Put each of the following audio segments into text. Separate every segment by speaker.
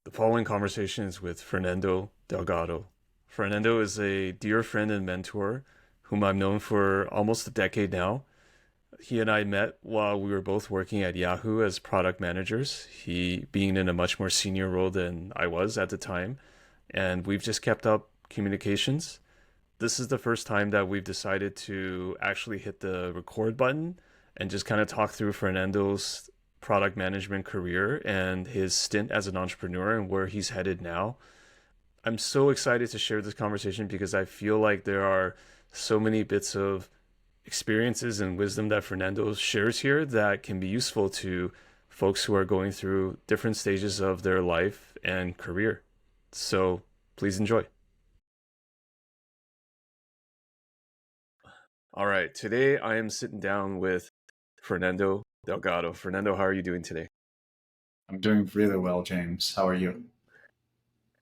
Speaker 1: The following conversation is with Fernando Delgado. Fernando is a dear friend and mentor whom I've known for almost a decade now. He and I met while we were both working at Yahoo as product managers, he being in a much more senior role than I was at the time. And we've just kept up communications. This is the first time that we've decided to actually hit the record button and just kind of talk through Fernando's product management career and his stint as an entrepreneur and where he's headed now. I'm so excited to share this conversation because I feel like there are so many bits of experiences and wisdom that Fernando shares here that can be useful to folks who are going through different stages of their life and career. So please enjoy. All right, today I am sitting down with Fernando Delgado. Fernando, how are you doing today?
Speaker 2: I'm doing really well, James. How are you?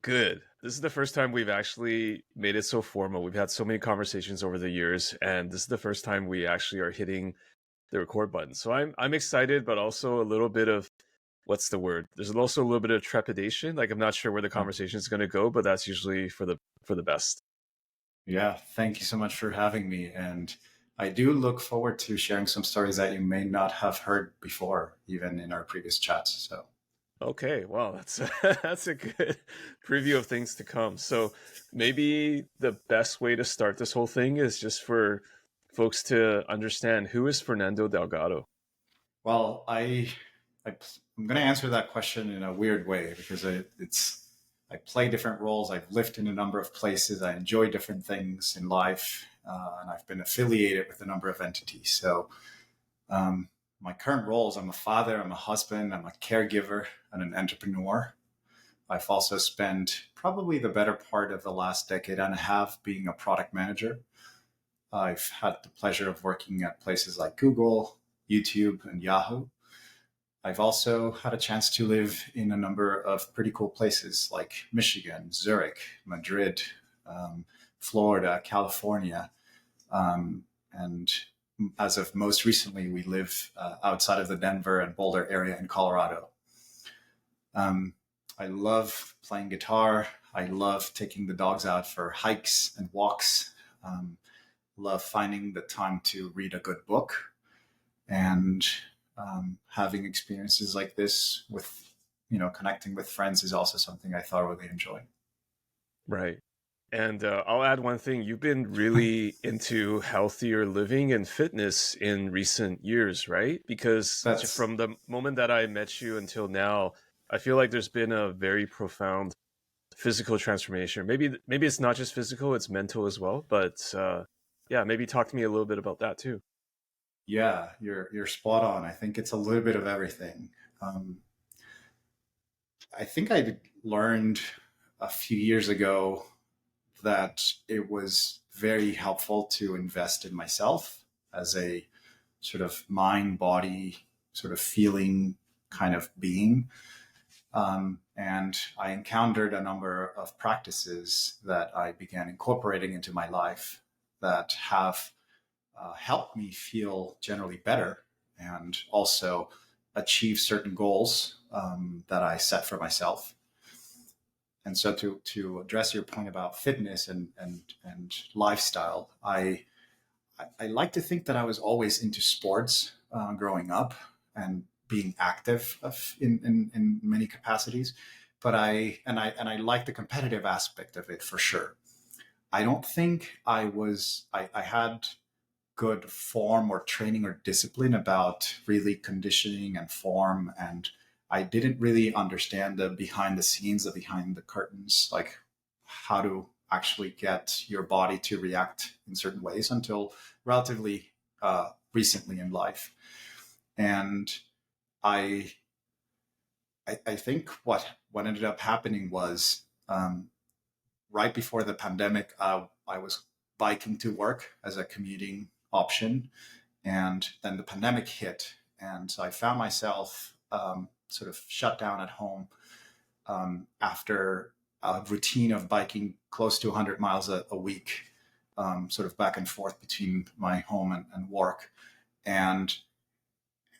Speaker 1: Good. This is the first time we've actually made it so formal. We've had so many conversations over the years, and this is the first time we actually are hitting the record button. So I'm excited, but also a little bit of what's the word? There's also a little bit of trepidation. Like I'm not sure where the
Speaker 2: Oh,
Speaker 1: conversation is going to go, but that's usually for the best.
Speaker 2: yeah, thank you so much for having me. And I do look forward to sharing some stories that you may not have heard before, even in our previous chats. So,
Speaker 1: Okay, well, that's that's a good preview of things to come. So maybe the best way to start this whole thing is just for folks to understand who is Fernando Delgado.
Speaker 2: well, I I'm going to answer that question in a weird way because I play different roles. I've lived in a number of places. I enjoy different things in life, and I've been affiliated with a number of entities. So, um, my current roles: I'm a father, I'm a husband, I'm a caregiver, and an entrepreneur. I've also spent probably the better part of the last decade and a half being a product manager. I've had the pleasure of working at places like Google, YouTube, and Yahoo. I've also had a chance to live in a number of pretty cool places like Michigan, Zurich, Madrid, um, Florida, California. And as of most recently, we live outside of the Denver and Boulder area in Colorado. Um, I love playing guitar. I love taking the dogs out for hikes and walks. Um, love finding the time to read a good book and having experiences like this with, connecting with friends is also something I thoroughly enjoy.
Speaker 1: Right. And I'll add one thing. You've been really into healthier living and fitness in recent years, right? Because
Speaker 2: That's
Speaker 1: from the moment that I met you until now, I feel like there's been a very profound physical transformation. Maybe it's not just physical, it's mental as well. But yeah, maybe talk to me a little bit about that too.
Speaker 2: Yeah, you're spot on. I think it's a little bit of everything. Um, I think I learned a few years ago that it was very helpful to invest in myself as a sort of mind body sort of feeling kind of being. And I encountered a number of practices that I began incorporating into my life that have helped me feel generally better and also achieve certain goals that I set for myself. And so to address your point about fitness and lifestyle, I like to think that I was always into sports growing up and being active in many capacities. But I like the competitive aspect of it for sure. I don't think I had good form or training or discipline about really conditioning and form, and I didn't really understand the behind the scenes, the behind the curtains, like how to actually get your body to react in certain ways until relatively recently in life. And I I think what ended up happening was right before the pandemic, I was biking to work as a commuting option, and then the pandemic hit, and so I found myself sort of shut down at home after a routine of biking close to 100 miles a week, sort of back and forth between my home and work. And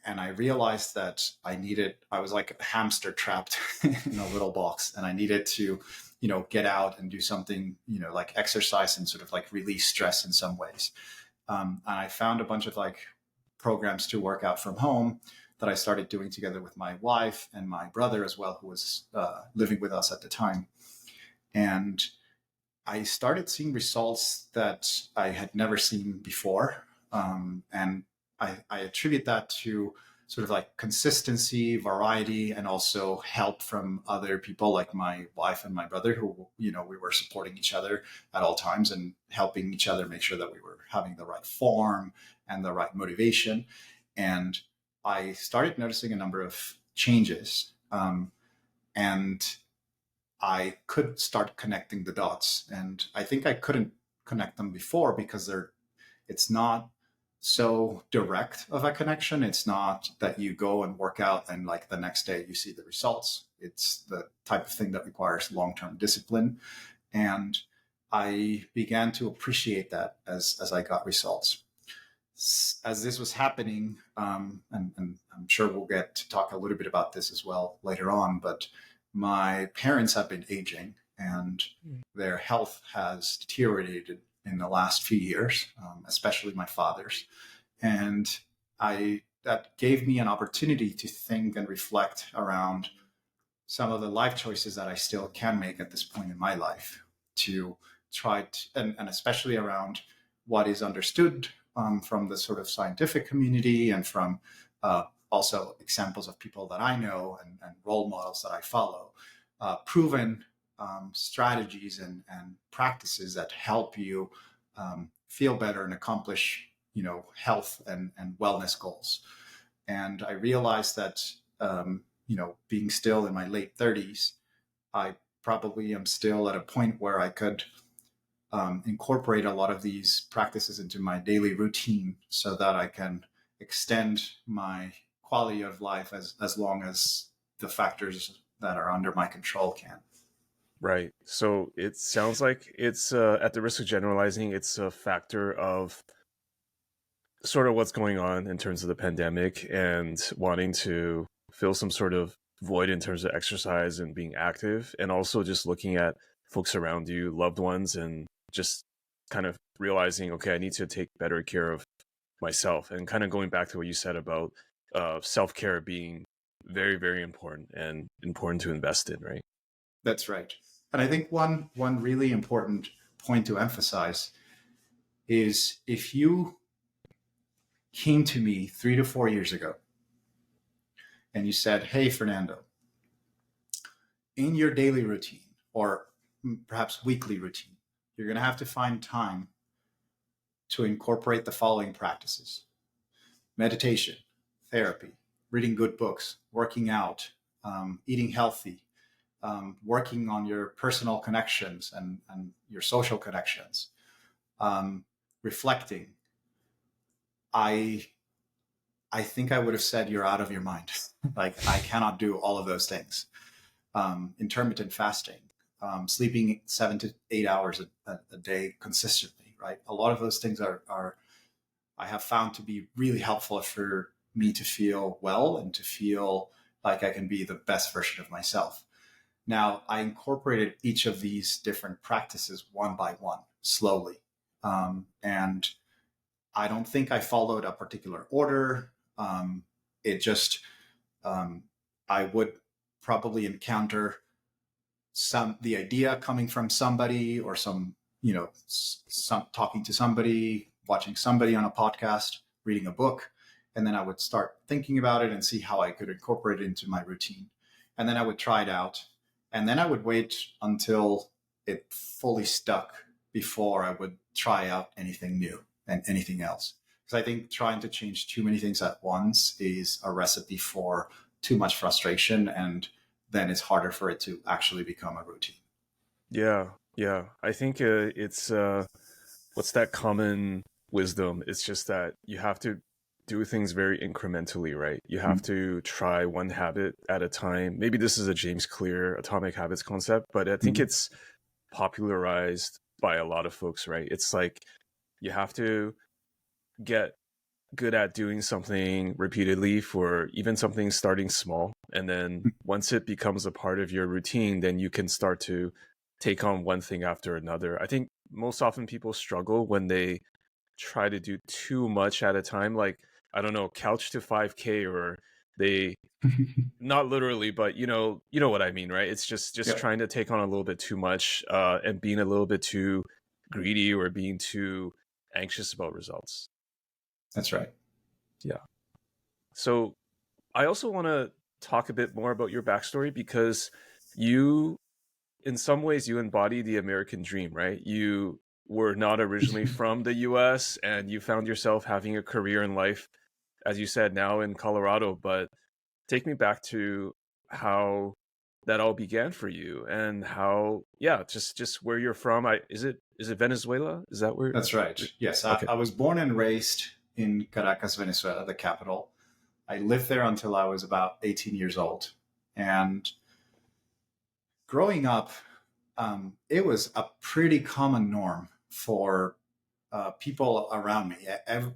Speaker 2: And I realized that I was like a hamster trapped in a little box, and I needed to, get out and do something, like exercise and sort of like release stress in some ways. And I found a bunch of like programs to work out from home that I started doing together with my wife and my brother as well, who was living with us at the time. And I started seeing results that I had never seen before. And I attribute that to sort of like consistency, variety, and also help from other people like my wife and my brother, who, we were supporting each other at all times and helping each other make sure that we were having the right form and the right motivation. And I started noticing a number of changes. And I could start connecting the dots. And I think I couldn't connect them before because it's not so direct of a connection. It's not that you go and work out and like the next day you see the results. It's the type of thing that requires long-term discipline. And I began to appreciate that as I got results. As this was happening, and I'm sure we'll get to talk a little bit about this as well later on, but my parents have been aging and their health has deteriorated in the last few years, especially my father's. And that gave me an opportunity to think and reflect around some of the life choices that I still can make at this point in my life, to try to, and especially around what is understood from the sort of scientific community and from also examples of people that I know and role models that I follow, proven strategies and practices that help you feel better and accomplish, health and wellness goals. And I realized that, being still in my late 30s, I probably am still at a point where I could incorporate a lot of these practices into my daily routine so that I can extend my quality of life as long as the factors that are under my control can.
Speaker 1: Right. So it sounds like it's, at the risk of generalizing, it's a factor of sort of what's going on in terms of the pandemic and wanting to fill some sort of void in terms of exercise and being active, and also just looking at folks around you, loved ones, and just kind of realizing, okay, I need to take better care of myself, and kind of going back to what you said about self-care being very, very important and important to invest in, right?
Speaker 2: That's right. And I think one really important point to emphasize is, if you came to me 3 to 4 years ago and you said, "Hey, Fernando, in your daily routine or perhaps weekly routine, you're going to have to find time to incorporate the following practices: meditation, therapy, reading good books, working out, eating healthy, working on your personal connections and your social connections, reflecting." I think I would have said, "You're out of your mind." Like, I cannot do all of those things. Intermittent fasting, sleeping 7 to 8 hours a day consistently, right? A lot of those things are I have found to be really helpful for me to feel well and to feel like I can be the best version of myself. Now, I incorporated each of these different practices one by one, slowly. And I don't think I followed a particular order. It just, I would probably encounter the idea coming from somebody, or some talking to somebody, watching somebody on a podcast, reading a book, and then I would start thinking about it and see how I could incorporate it into my routine. And then I would try it out, and then I would wait until it fully stuck before I would try out anything new and anything else. Because I think trying to change too many things at once is a recipe for too much frustration, and then it's harder for it to actually become a routine.
Speaker 1: Yeah, yeah. I think it's what's that common wisdom? It's just that you have to do things very incrementally, right? You have to try one habit at a time. Maybe this is a James Clear atomic habits concept, but I think it's popularized by a lot of folks, right? It's like you have to get good at doing something repeatedly, for even something starting small. And then once it becomes a part of your routine, then you can start to take on one thing after another. I think most often people struggle when they try to do too much at a time. Like, I don't know, couch to 5K, or they, not literally, but you know what I mean, right? It's just
Speaker 2: Yeah,
Speaker 1: trying to take on a little bit too much, and being a little bit too greedy, or being too anxious about results.
Speaker 2: that's right.
Speaker 1: Yeah. So I also want to talk a bit more about your backstory, because you, in some ways, you embody the American dream, right? You were not originally from the US, and you found yourself having a career in life, as you said, now in Colorado. But take me back to how that all began for you, and how, yeah, just where you're from. Is it Venezuela? Is that where?
Speaker 2: That's right. Yes,
Speaker 1: Okay.
Speaker 2: I was born and raised in Caracas, Venezuela, the capital. I lived there until I was about 18 years old. And growing up, it was a pretty common norm for people around me.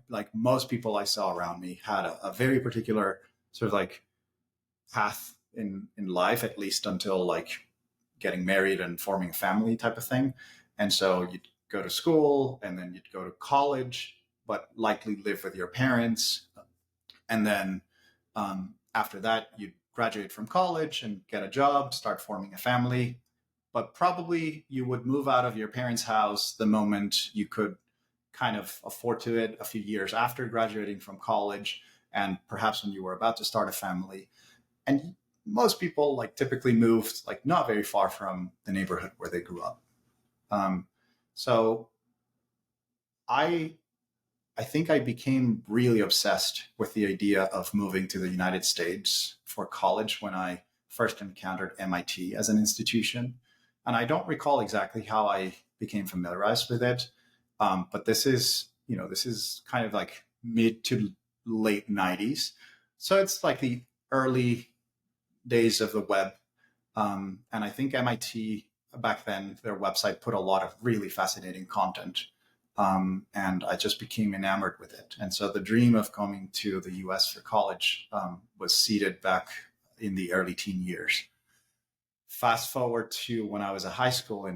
Speaker 2: Like most people I saw around me had a very particular sort of like path in life, at least until like getting married and forming a family type of thing. And so you'd go to school and then you'd go to college, but likely live with your parents. And then after that, you'd graduate from college and get a job, start forming a family. But probably you would move out of your parents' house the moment you could kind of afford to it, a few years after graduating from college, and perhaps when you were about to start a family. And most people like typically moved like not very far from the neighborhood where they grew up. Um, so I I think I became really obsessed with the idea of moving to the United States for college when I first encountered MIT as an institution. And I don't recall exactly how I became familiarized with it. But this is kind of like mid to late 90s. So it's like the early days of the web. And I think MIT back then, their website put a lot of really fascinating content. And I just became enamored with it. And so the dream of coming to the US for college was seeded back in the early teen years. Fast forward to when I was a high school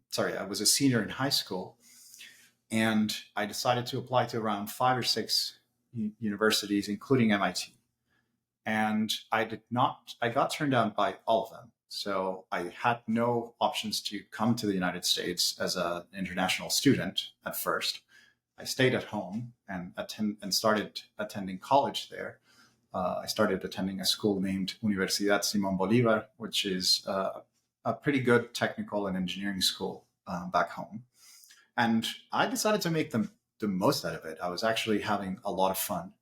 Speaker 2: sorry, I was a senior in high school, and I decided to apply to around 5 or 6 universities, including MIT. And I got turned down by all of them. So I had no options to come to the United States as an international student at first. I stayed at home and started attending college there. I started attending a school named Universidad Simón Bolívar, which is a pretty good technical and engineering school back home. And I decided to make the most out of it. I was actually having a lot of fun.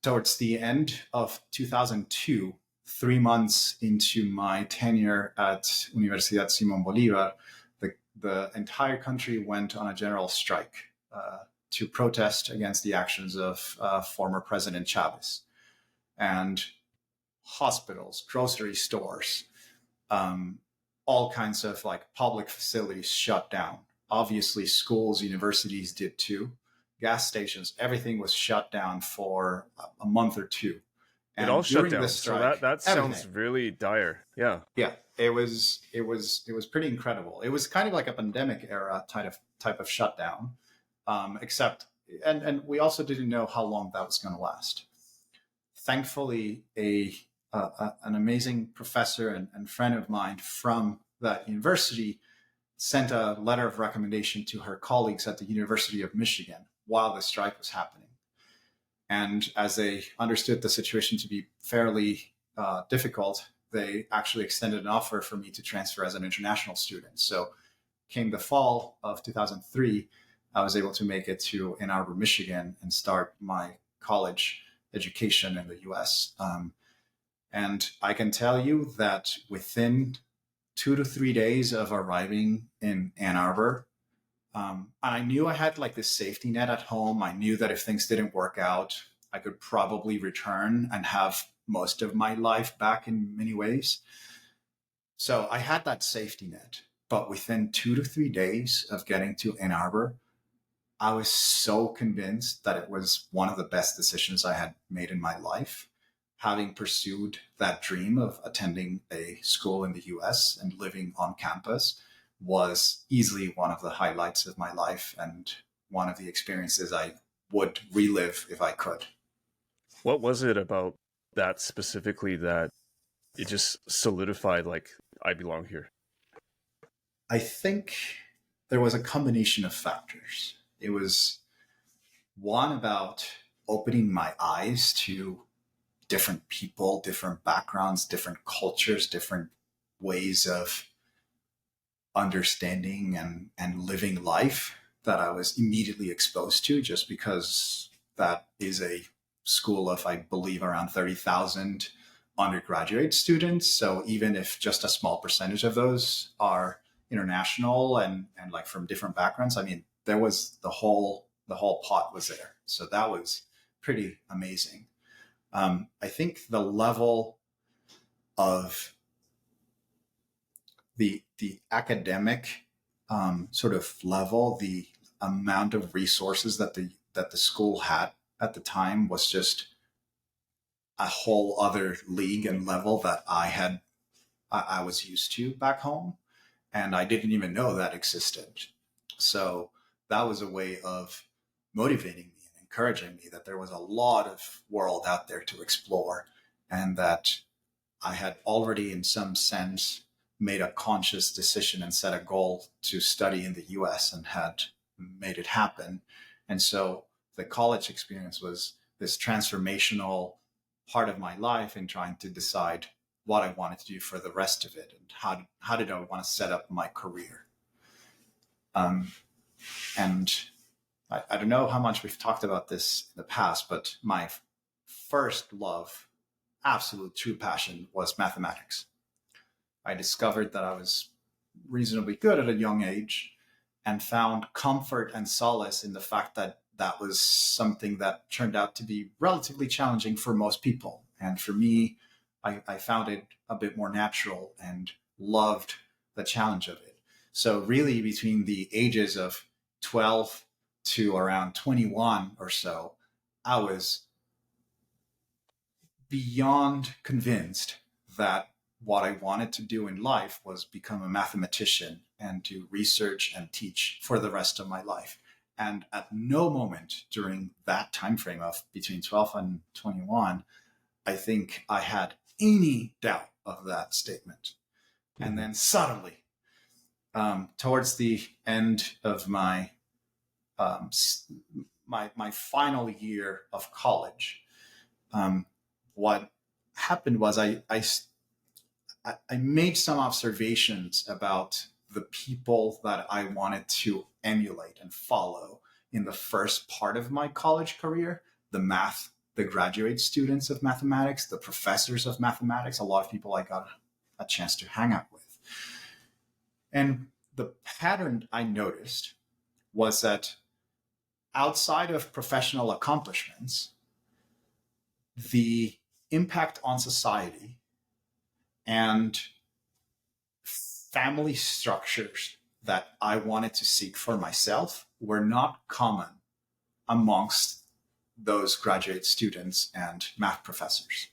Speaker 2: Towards the end of 2002, 3 months into my tenure at Universidad Simón Bolívar, the entire country went on a general strike to protest against the actions of former President Chavez. And hospitals, grocery stores, um, all kinds of like public facilities shut down. Obviously, schools, universities did too. Gas stations, everything was shut down for a month or two.
Speaker 1: It all
Speaker 2: And
Speaker 1: shut
Speaker 2: during this
Speaker 1: down. So that
Speaker 2: strike,
Speaker 1: that sounds
Speaker 2: everything.
Speaker 1: really dire. Yeah.
Speaker 2: Yeah, it was pretty incredible. It was kind of like a pandemic era type of shutdown, except and we also didn't know how long that was going to last. Thankfully, an amazing professor and friend of mine from that university sent a letter of recommendation to her colleagues at the University of Michigan while the strike was happening. And as they understood the situation to be fairly difficult, they actually extended an offer for me to transfer as an international student. So came the fall of 2003, I was able to make it to Ann Arbor, Michigan, and start my college education in the US. And I can tell you that within 2 to 3 days of arriving in Ann Arbor, and I knew I had like this safety net at home. I knew that if things didn't work out, I could probably return and have most of my life back in many ways. So I had that safety net. But within 2 to 3 days of getting to Ann Arbor, I was so convinced that it was one of the best decisions I had made in my life. Having pursued that dream of attending a school in the US and living on campus was easily one of the highlights of my life and one of the experiences I would relive if I could.
Speaker 1: What was it about that specifically that it just solidified like I belong here?
Speaker 2: I think there was a combination of factors. It was one about opening my eyes to different people, different backgrounds, different cultures, different ways of understanding and living life that I was immediately exposed to just because that is a school of, I believe, around 30,000 undergraduate students. So even if just a small percentage of those are international and like from different backgrounds, I mean, there was the whole pot was there. So that was pretty amazing. I think the level of the academic sort of level, the amount of resources that the school had at the time was just a whole other league and level that I was used to back home, and I didn't even know that existed. So that was a way of motivating me and encouraging me that there was a lot of world out there to explore, and that I had already, in some sense, made a conscious decision and set a goal to study in the US and had made it happen. And so the college experience was this transformational part of my life in trying to decide what I wanted to do for the rest of it and how did I want to set up my career. Um, and I don't know how much we've talked about this in the past, but my first love, absolute true passion, was mathematics. I discovered that I was reasonably good at a young age and found comfort and solace in the fact that that was something that turned out to be relatively challenging for most people. And for me, I found it a bit more natural and loved the challenge of it. So really between the ages of 12 to around 21 or so, I was beyond convinced that what I wanted to do in life was become a mathematician and to research and teach for the rest of my life. And at no moment during that time frame of between 12 and 21, I think I had any doubt of that statement. Mm-hmm. And then suddenly, towards the end of my final year of college, what happened was I made some observations about the people that I wanted to emulate and follow in the first part of my college career, the graduate students of mathematics, the professors of mathematics, a lot of people I got a chance to hang out with. And the pattern I noticed was that outside of professional accomplishments, the impact on society and family structures that I wanted to seek for myself were not common amongst those graduate students and math professors.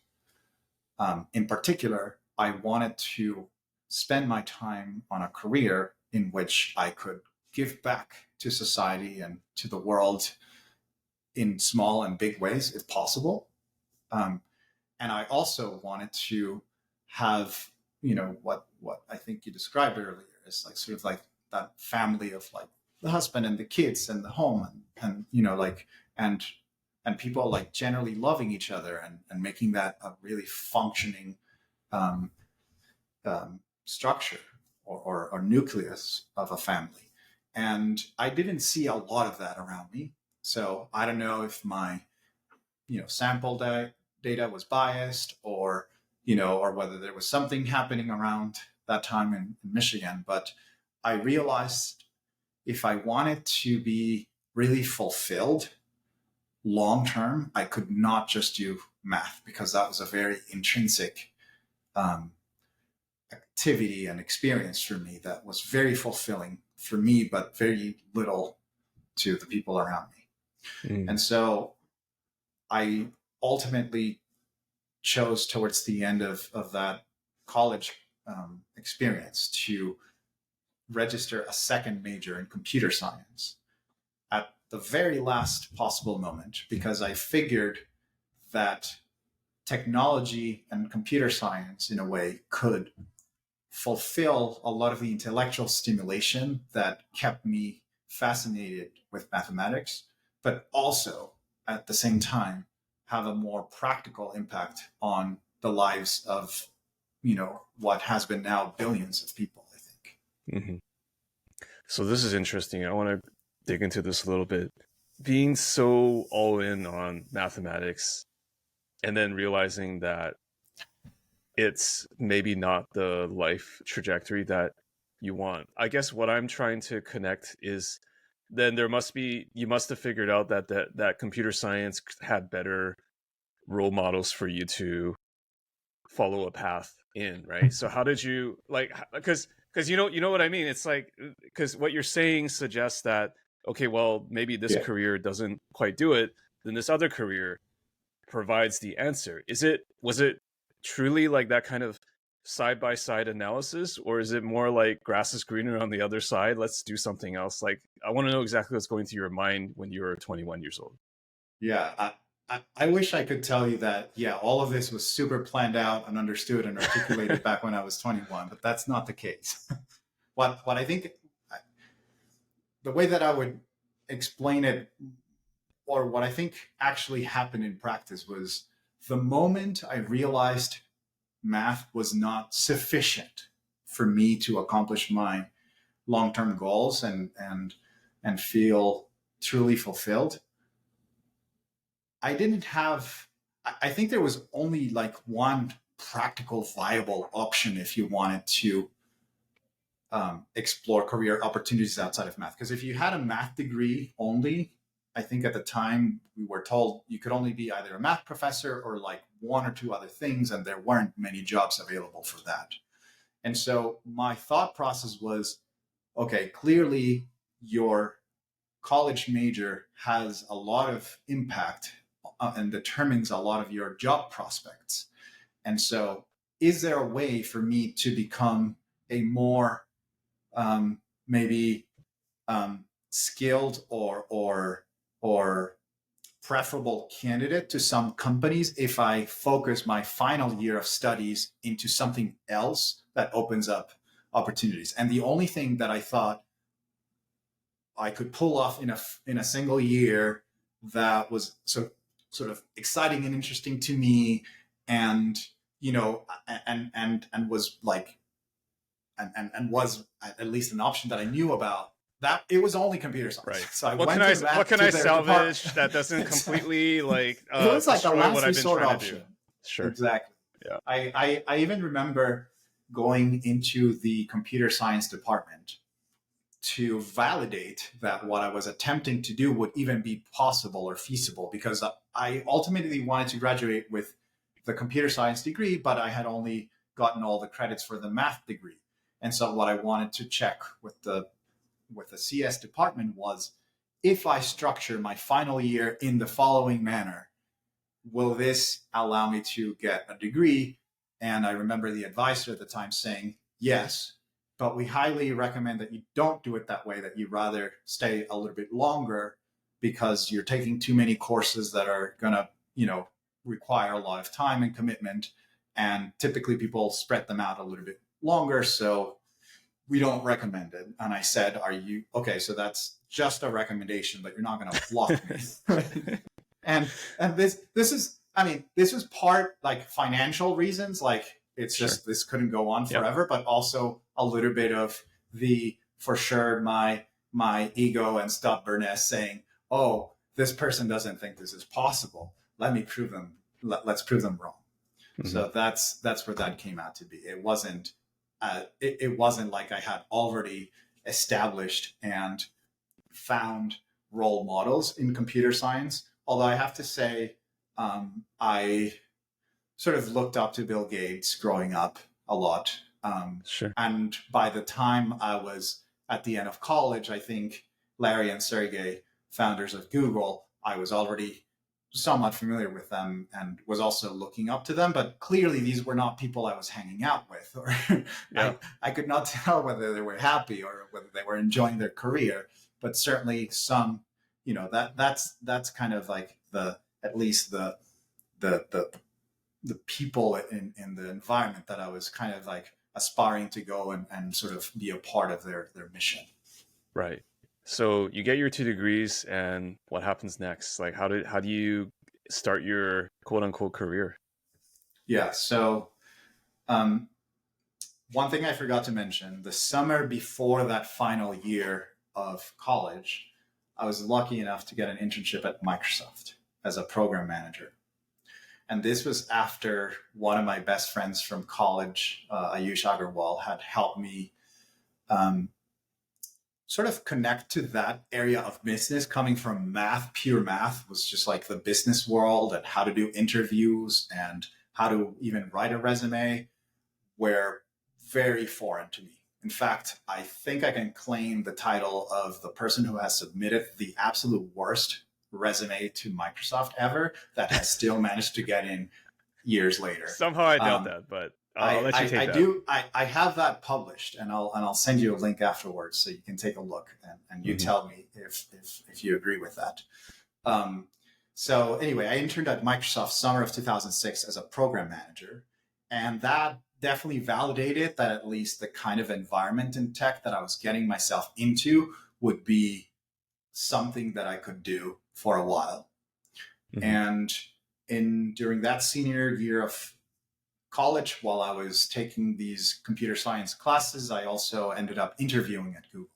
Speaker 2: In particular, I wanted to spend my time on a career in which I could give back to society and to the world in small and big ways, if possible. And I also wanted to have, what I think you described earlier is like sort of like that family of like the husband and the kids and the home and like and people like generally loving each other and making that a really functioning um, structure or nucleus of a family. And I didn't see a lot of that around me. So I don't know if my sample data was biased or whether there was something happening around that time in Michigan. But I realized if I wanted to be really fulfilled long term, I could not just do math because that was a very intrinsic activity and experience for me that was very fulfilling for me, but very little to the people around me.
Speaker 1: Mm.
Speaker 2: And so I ultimately chose towards the end of that college experience to register a second major in computer science at the very last possible moment, because I figured that technology and computer science, in a way, could fulfill a lot of the intellectual stimulation that kept me fascinated with mathematics, but also at the same time have a more practical impact on the lives of, what has been now billions of people, I think.
Speaker 1: Hmm. So this is interesting. I want to dig into this a little bit. Being so all in on mathematics and then realizing that it's maybe not the life trajectory that you want. I guess what I'm trying to connect is then you must have figured out that computer science had better role models for you to follow a path in, right? So how did you like, because you know what I mean? It's like, because what you're saying suggests that, okay, well, maybe this
Speaker 2: Yeah.
Speaker 1: career doesn't quite do it, then this other career provides the answer. Was it truly like that kind of side by side analysis, or is it more like grass is greener on the other side? Let's do something else. Like, I want to know exactly what's going through your mind when you were 21 years old.
Speaker 2: Yeah. I wish I could tell you that, yeah, all of this was super planned out and understood and articulated back when I was 21, but that's not the case. What I think, the way that I would explain it, or what I think actually happened in practice, was the moment I realized math was not sufficient for me to accomplish my long-term goals and feel truly fulfilled. I didn't have, I think there was only like one practical viable option if you wanted to explore career opportunities outside of math. Because if you had a math degree only, I think at the time we were told you could only be either a math professor or like one or two other things, and there weren't many jobs available for that. And so my thought process was, okay, clearly your college major has a lot of impact and determines a lot of your job prospects. And so, is there a way for me to become a more maybe skilled or preferable candidate to some companies if I focus my final year of studies into something else that opens up opportunities? And the only thing that I thought I could pull off in a single year that was sort of exciting and interesting to me, and and was like and was at least an option that I knew about, that it was only computer science.
Speaker 1: Right.
Speaker 2: So I
Speaker 1: What can
Speaker 2: went
Speaker 1: I
Speaker 2: to
Speaker 1: what
Speaker 2: that
Speaker 1: can
Speaker 2: to
Speaker 1: I
Speaker 2: their department.
Speaker 1: salvage that doesn't completely like
Speaker 2: It was like a
Speaker 1: destroy what
Speaker 2: last
Speaker 1: I've been
Speaker 2: resort
Speaker 1: trying to do?
Speaker 2: option.
Speaker 1: Sure.
Speaker 2: Exactly.
Speaker 1: Yeah.
Speaker 2: I even remember going into the computer science department to validate that what I was attempting to do would even be possible or feasible, because I ultimately wanted to graduate with the computer science degree, but I had only gotten all the credits for the math degree. And so what I wanted to check with the CS department was, if I structure my final year in the following manner, will this allow me to get a degree? And I remember the advisor at the time saying, yes, but we highly recommend that you don't do it that way, that you rather stay a little bit longer, because you're taking too many courses that are going to, require a lot of time and commitment. And typically people spread them out a little bit longer. So we don't recommend it. And I said, are you okay? So that's just a recommendation, but you're not going to block me. and this is, I mean, this was part like financial reasons, like it's
Speaker 1: Sure.
Speaker 2: just this couldn't go on forever, but also a little bit of for sure my ego and stubbornness saying, oh, this person doesn't think this is possible, let me prove them, let's prove them wrong. Mm-hmm. So that's where that came out to be. It wasn't it wasn't like I had already established and found role models in computer science. Although I have to say, I sort of looked up to Bill Gates growing up a lot.
Speaker 1: Sure.
Speaker 2: And by the time I was at the end of college, I think Larry and Sergey, founders of Google, I was already somewhat familiar with them and was also looking up to them. But clearly, these were not people I was hanging out with, or
Speaker 1: Yeah.
Speaker 2: I could not tell whether they were happy or whether they were enjoying their career. But certainly, some, that's kind of like at least the people in the environment that I was kind of like aspiring to go and sort of be a part of their mission.
Speaker 1: Right. So you get your 2 degrees, and what happens next? Like, how do you start your quote unquote career?
Speaker 2: Yeah. So um, one thing I forgot to mention: the summer before that final year of college, I was lucky enough to get an internship at Microsoft as a program manager. And this was after one of my best friends from college, Ayush Agarwal, had helped me um, sort of connect to that area of business. Coming from math, pure math was just like the business world and how to do interviews and how to even write a resume were very foreign to me. In fact, I think I can claim the title of the person who has submitted the absolute worst resume to Microsoft ever that has still managed to get in years later.
Speaker 1: Somehow I doubt that, but I'll let you take that.
Speaker 2: I have that published, and I'll send you a link afterwards so you can take a look and you tell me if you agree with that. So anyway, I interned at Microsoft summer of 2006 as a program manager, and that definitely validated that at least the kind of environment in tech that I was getting myself into would be something that I could do for a while. And during that senior year of college, while I was taking these computer science classes, I also ended up interviewing at Google.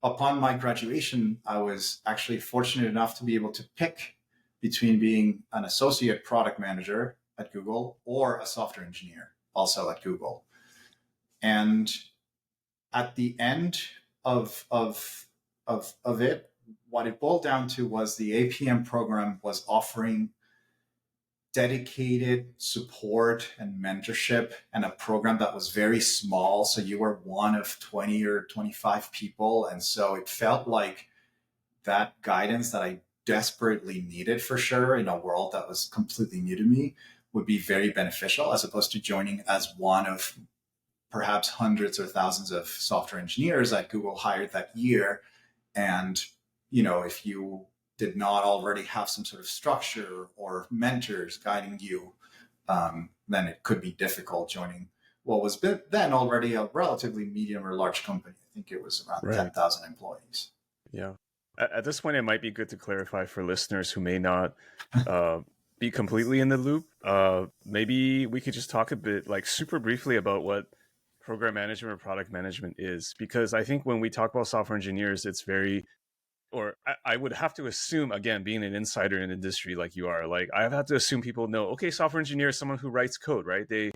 Speaker 2: Upon my graduation, I was actually fortunate enough to be able to pick between being an associate product manager at Google or a software engineer also at Google. And at the end of it, what it boiled down to was the APM program was offering dedicated support and mentorship, and a program that was very small. So you were one of 20 or 25 people. And so it felt like that guidance that I desperately needed for sure in a world that was completely new to me would be very beneficial, as opposed to joining as one of perhaps hundreds or thousands of software engineers that Google hired that year. And, if you did not already have some sort of structure or mentors guiding you, then it could be difficult joining what was then already a relatively medium or large company. I think it was around 10,000 employees.
Speaker 1: Yeah. At this point, it might be good to clarify for listeners who may not be completely in the loop. Maybe we could just talk a bit, like super briefly, about what program management or product management is. Because I think when we talk about software engineers, it's I would have to assume, again, being an insider in the industry like you are, like I have to assume people know, okay, software engineer is someone who writes code, right? They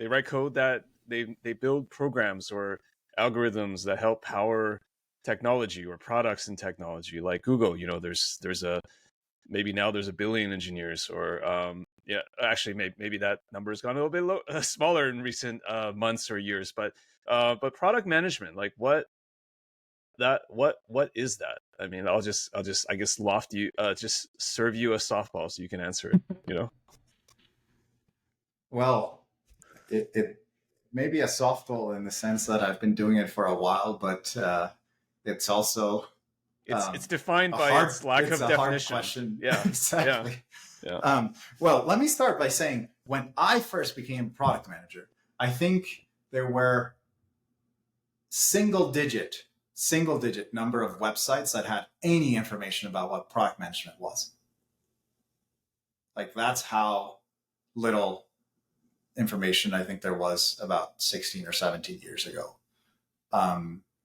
Speaker 1: write code that they build programs or algorithms that help power technology or products in technology, like Google. There's maybe now there's 1 billion engineers, or actually maybe that number has gone a little bit smaller in recent months or years. But product management, like what is that? I mean, I'll just I guess loft you, just serve you a softball so you can answer it.
Speaker 2: Well, it may be a softball in the sense that I've been doing it for a while, but it's also
Speaker 1: it's defined by its lack of definition.
Speaker 2: Hard question.
Speaker 1: Yeah,
Speaker 2: exactly.
Speaker 1: Yeah.
Speaker 2: Well, let me start by saying when I first became product manager, I think there were single digit number of websites that had any information about what product management was. Like that's how little information I think there was about 16 or 17 years ago.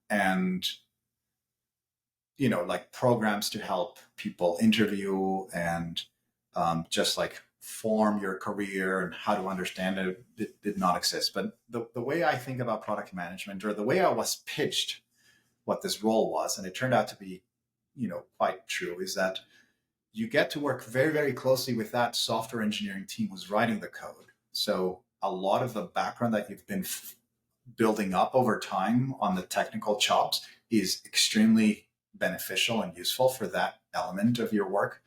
Speaker 2: And like programs to help people interview and just like form your career and how to understand it did not exist. But the way I think about product management, or the way I was pitched what this role was, and it turned out to be, quite true, is that you get to work very, very closely with that software engineering team who's writing the code. So a lot of the background that you've been building up over time on the technical chops is extremely beneficial and useful for that element of your work.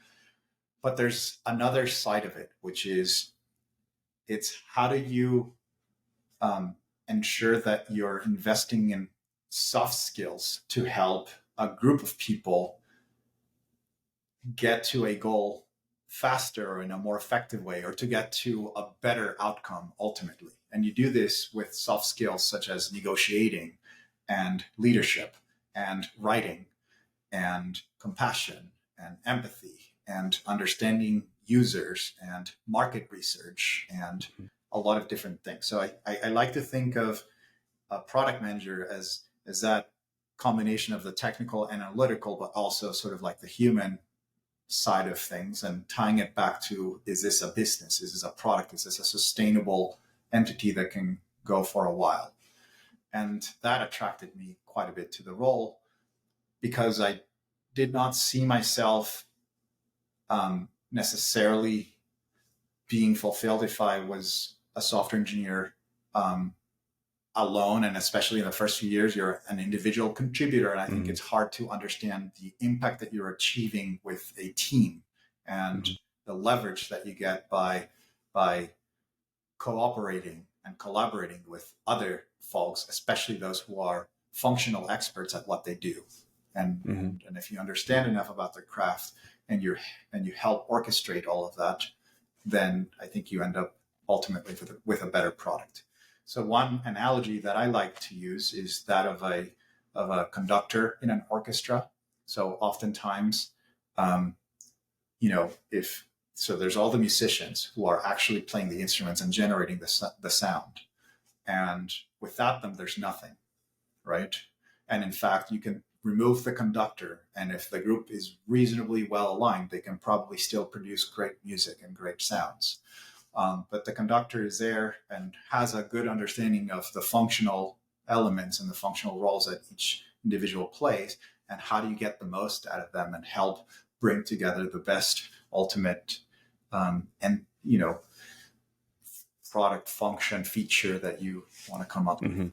Speaker 2: But there's another side of it, which is it's how do you ensure that you're investing in soft skills to help a group of people get to a goal faster or in a more effective way, or to get to a better outcome ultimately. And you do this with soft skills such as negotiating and leadership and writing and compassion and empathy and understanding users and market research and a lot of different things. So I like to think of a product manager as that combination of the technical and analytical, but also sort of like the human side of things, and tying it back to, is this a business? Is this a product? Is this a sustainable entity that can go for a while? And that attracted me quite a bit to the role, because I did not see myself necessarily being fulfilled if I was a software engineer alone. And especially in the first few years, you're an individual contributor. And I think it's hard to understand the impact that you're achieving with a team and the leverage that you get by cooperating and collaborating with other folks, especially those who are functional experts at what they do. And and if you understand enough about the craft and you help orchestrate all of that, then I think you end up ultimately with a better product. So one analogy that I like to use is that of a conductor in an orchestra. So oftentimes, so there's all the musicians who are actually playing the instruments and generating the sound. And without them, there's nothing, right? And in fact, you can remove the conductor, and if the group is reasonably well aligned, they can probably still produce great music and great sounds. But the conductor is there and has a good understanding of the functional elements and the functional roles that each individual plays, and how do you get the most out of them and help bring together the best ultimate product function feature that you want to come up with.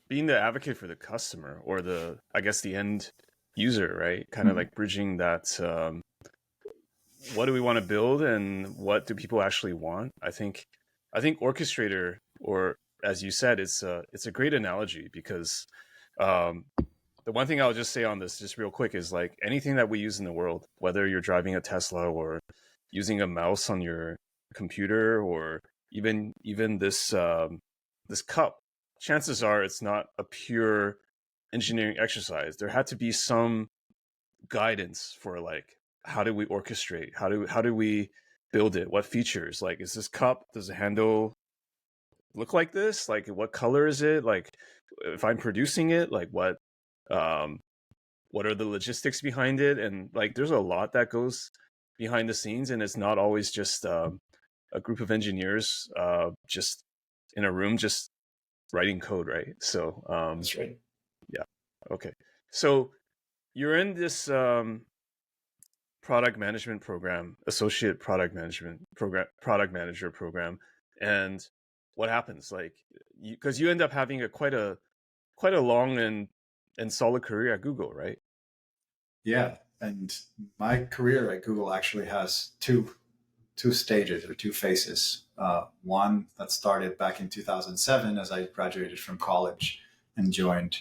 Speaker 1: Being the advocate for the customer, or the end user, right? Kind of like bridging that, what do we want to build and what do people actually want? I think orchestrator, or as you said, it's a great analogy, because the one thing I'll just say on this just real quick is, like, anything that we use in the world, whether you're driving a Tesla or using a mouse on your computer, or even this cup, chances are it's not a pure engineering exercise. There had to be some guidance for, like, how do we orchestrate? How do we build it? What features? Like, is this cup, does the handle look like this? Like, what color is it? Like, if I'm producing it, like, what are the logistics behind it? And, like, there's a lot that goes behind the scenes, and it's not always just a group of engineers just in a room just writing code, right? So
Speaker 2: That's right.
Speaker 1: Yeah. Okay. So you're in this product management program, associate product manager program, and what happens? Like, because you end up having quite a long and solid career at Google, right?
Speaker 2: Yeah, and my career at Google actually has two stages or two phases. One that started back in 2007 as I graduated from college and joined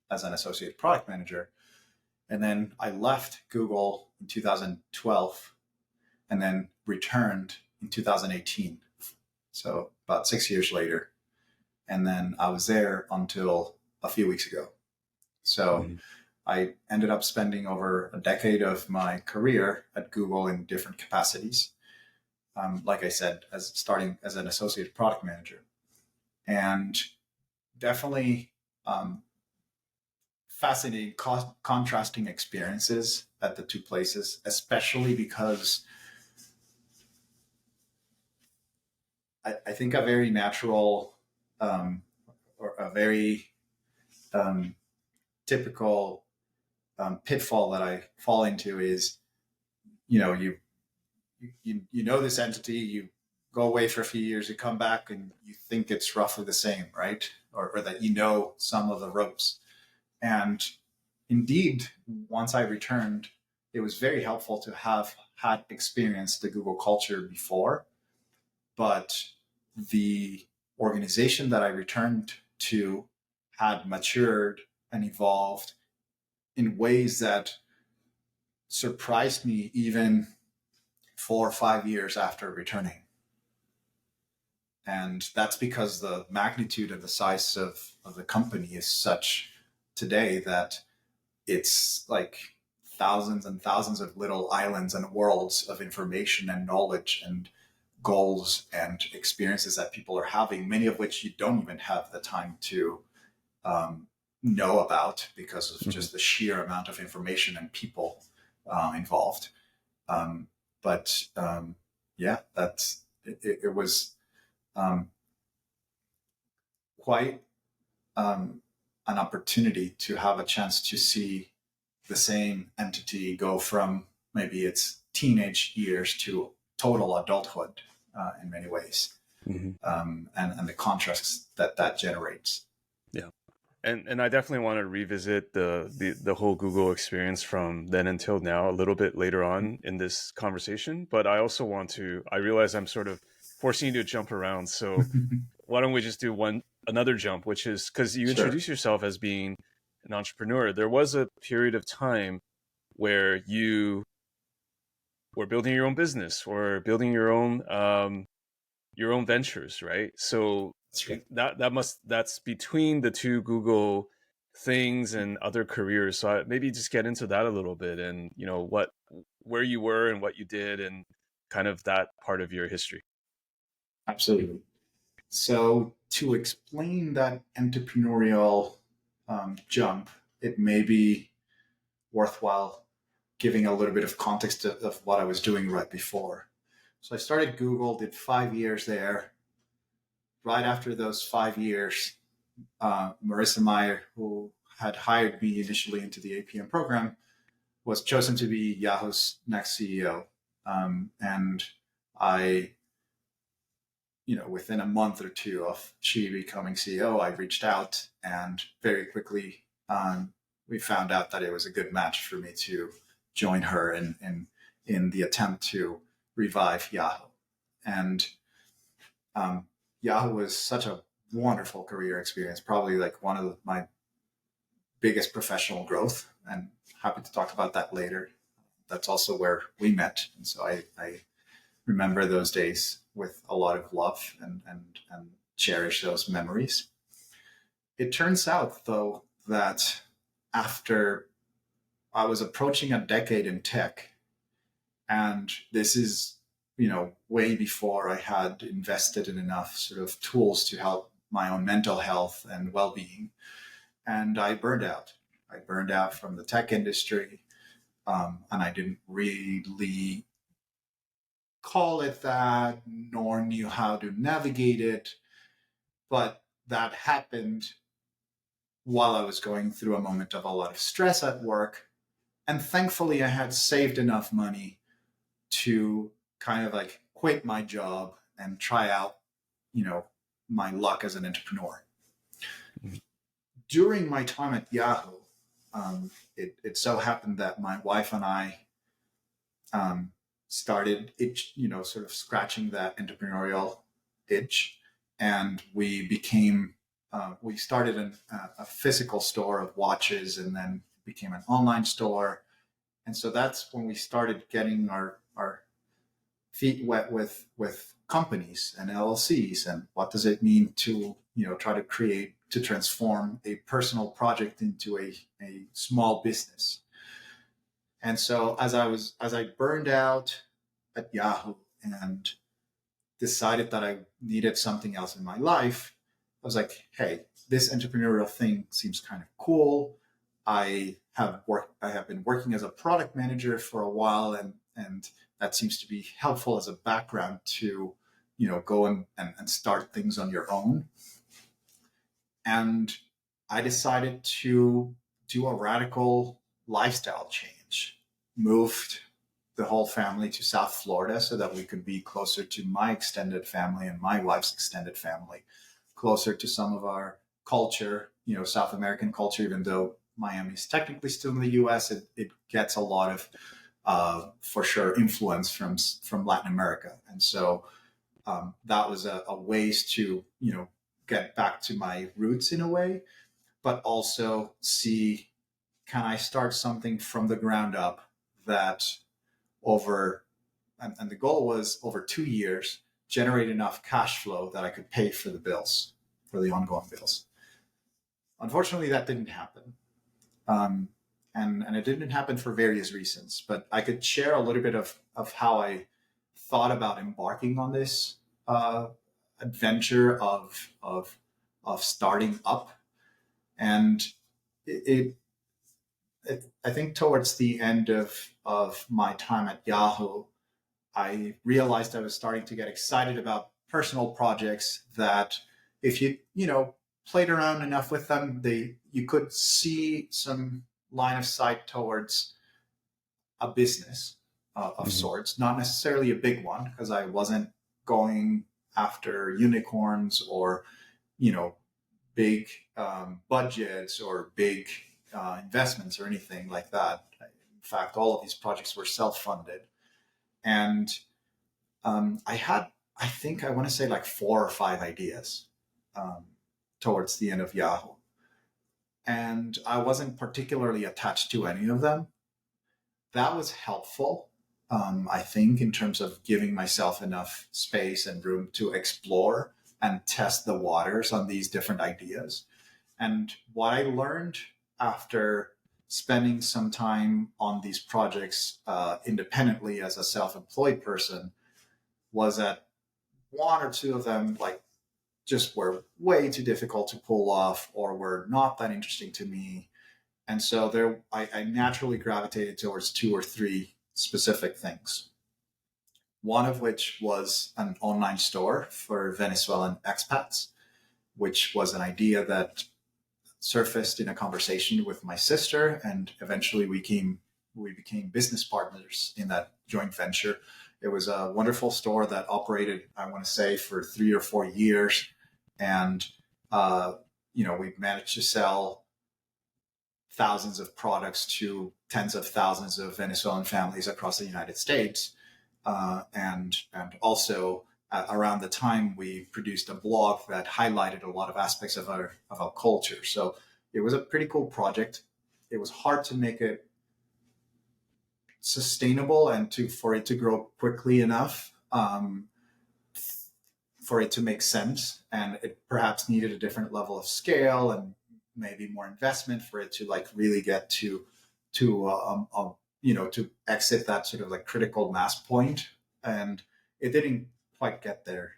Speaker 2: as an associate product manager. And then I left Google in 2012 and then returned in 2018. So about 6 years later. And then I was there until a few weeks ago. So I ended up spending over a decade of my career at Google in different capacities. Like I said, starting as an associate product manager, and definitely fascinating contrasting experiences at the two places, especially because I think a very natural or a very typical pitfall that I fall into is, you know this entity, you go away for a few years, you come back and you think it's roughly the same, right? or that you know some of the ropes. And indeed, once I returned, it was very helpful to have had experienced the Google culture before, but the organization that I returned to had matured and evolved in ways that surprised me even 4 or 5 years after returning. And that's because the magnitude and the size of the company is such today that it's like thousands and thousands of little islands and worlds of information and knowledge and goals and experiences that people are having, many of which you don't even have the time to know about because of just the sheer amount of information and people involved. But yeah, it was quite an opportunity to have a chance to see the same entity go from maybe its teenage years to total adulthood in many ways, and the contrasts that generates.
Speaker 1: Yeah. And I definitely want to revisit the whole Google experience from then until now a little bit later on in this conversation. But I also I realize I'm sort of forcing you to jump around. So why don't we just do another jump, which is because you introduce yourself as being an entrepreneur. There was a period of time where you were building your own business or building your own ventures, right? So that's between the two Google things and other careers. So maybe just get into that a little bit, and where you were and what you did, and kind of that part of your history.
Speaker 2: Absolutely. So to explain that entrepreneurial jump, it may be worthwhile giving a little bit of context of what I was doing right before. So I started Google, did 5 years there. Right after those 5 years, Marissa Meyer, who had hired me initially into the APM program, was chosen to be Yahoo's next CEO. And I, within a month or two of she becoming CEO, I reached out, and very quickly we found out that it was a good match for me to join her in the attempt to revive Yahoo. And Yahoo was such a wonderful career experience, probably like one of my biggest professional growth, and happy to talk about that later. That's also where we met. And so I remember those days with a lot of love and cherish those memories. It turns out, though, that after I was approaching a decade in tech, and this is, way before I had invested in enough sort of tools to help my own mental health and well-being, and I burned out. I burned out from the tech industry, and I didn't really call it that, nor knew how to navigate it. But that happened while I was going through a moment of a lot of stress at work. And thankfully, I had saved enough money to kind of like quit my job and try out, my luck as an entrepreneur. During my time at Yahoo, it so happened that my wife and I started sort of scratching that entrepreneurial itch, and we started a physical store of watches, and then became an online store. And so that's when we started getting our feet wet with companies and LLCs, and what does it mean to try to transform a personal project into a small business. And so as I burned out at Yahoo and decided that I needed something else in my life, I was like, hey, this entrepreneurial thing seems kind of cool. I have been working as a product manager for a while, and that seems to be helpful as a background to, go and start things on your own. And I decided to do a radical lifestyle change, moved the whole family to South Florida so that we could be closer to my extended family and my wife's extended family, closer to some of our culture, South American culture, even though Miami is technically still in the U.S., it gets a lot of, for sure, influence from Latin America. And so that was a ways to, get back to my roots in a way, but also see, can I start something from the ground up that and the goal was over 2 years, generate enough cash flow that I could pay for the bills, for the ongoing bills. Unfortunately, that didn't happen. And it didn't happen for various reasons, but I could share a little bit of how I thought about embarking on this adventure of starting up. And I think towards the end of my time at Yahoo, I realized I was starting to get excited about personal projects that if you played around enough with them, you could see some line of sight towards a business of sorts, not necessarily a big one, because I wasn't going after unicorns or, big budgets or big investments or anything like that. In fact, all of these projects were self-funded. And I think I want to say like 4 or 5 ideas towards the end of Yahoo. And I wasn't particularly attached to any of them. That was helpful, I think, in terms of giving myself enough space and room to explore and test the waters on these different ideas. And what I learned after spending some time on these projects independently as a self-employed person was that 1 or 2 of them just were way too difficult to pull off or were not that interesting to me. And so I naturally gravitated towards 2 or 3 specific things. One of which was an online store for Venezuelan expats, which was an idea that surfaced in a conversation with my sister, and eventually we became business partners in that joint venture. It was a wonderful store that operated, I want to say, for 3 or 4 years, and we managed to sell thousands of products to tens of thousands of Venezuelan families across the United States, and also around the time we produced a blog that highlighted a lot of aspects of our culture. So it was a pretty cool project. It was hard to make it sustainable and for it to grow quickly enough for it to make sense. And it perhaps needed a different level of scale and maybe more investment for it to really get to exit that sort of critical mass point. And it didn't quite get there.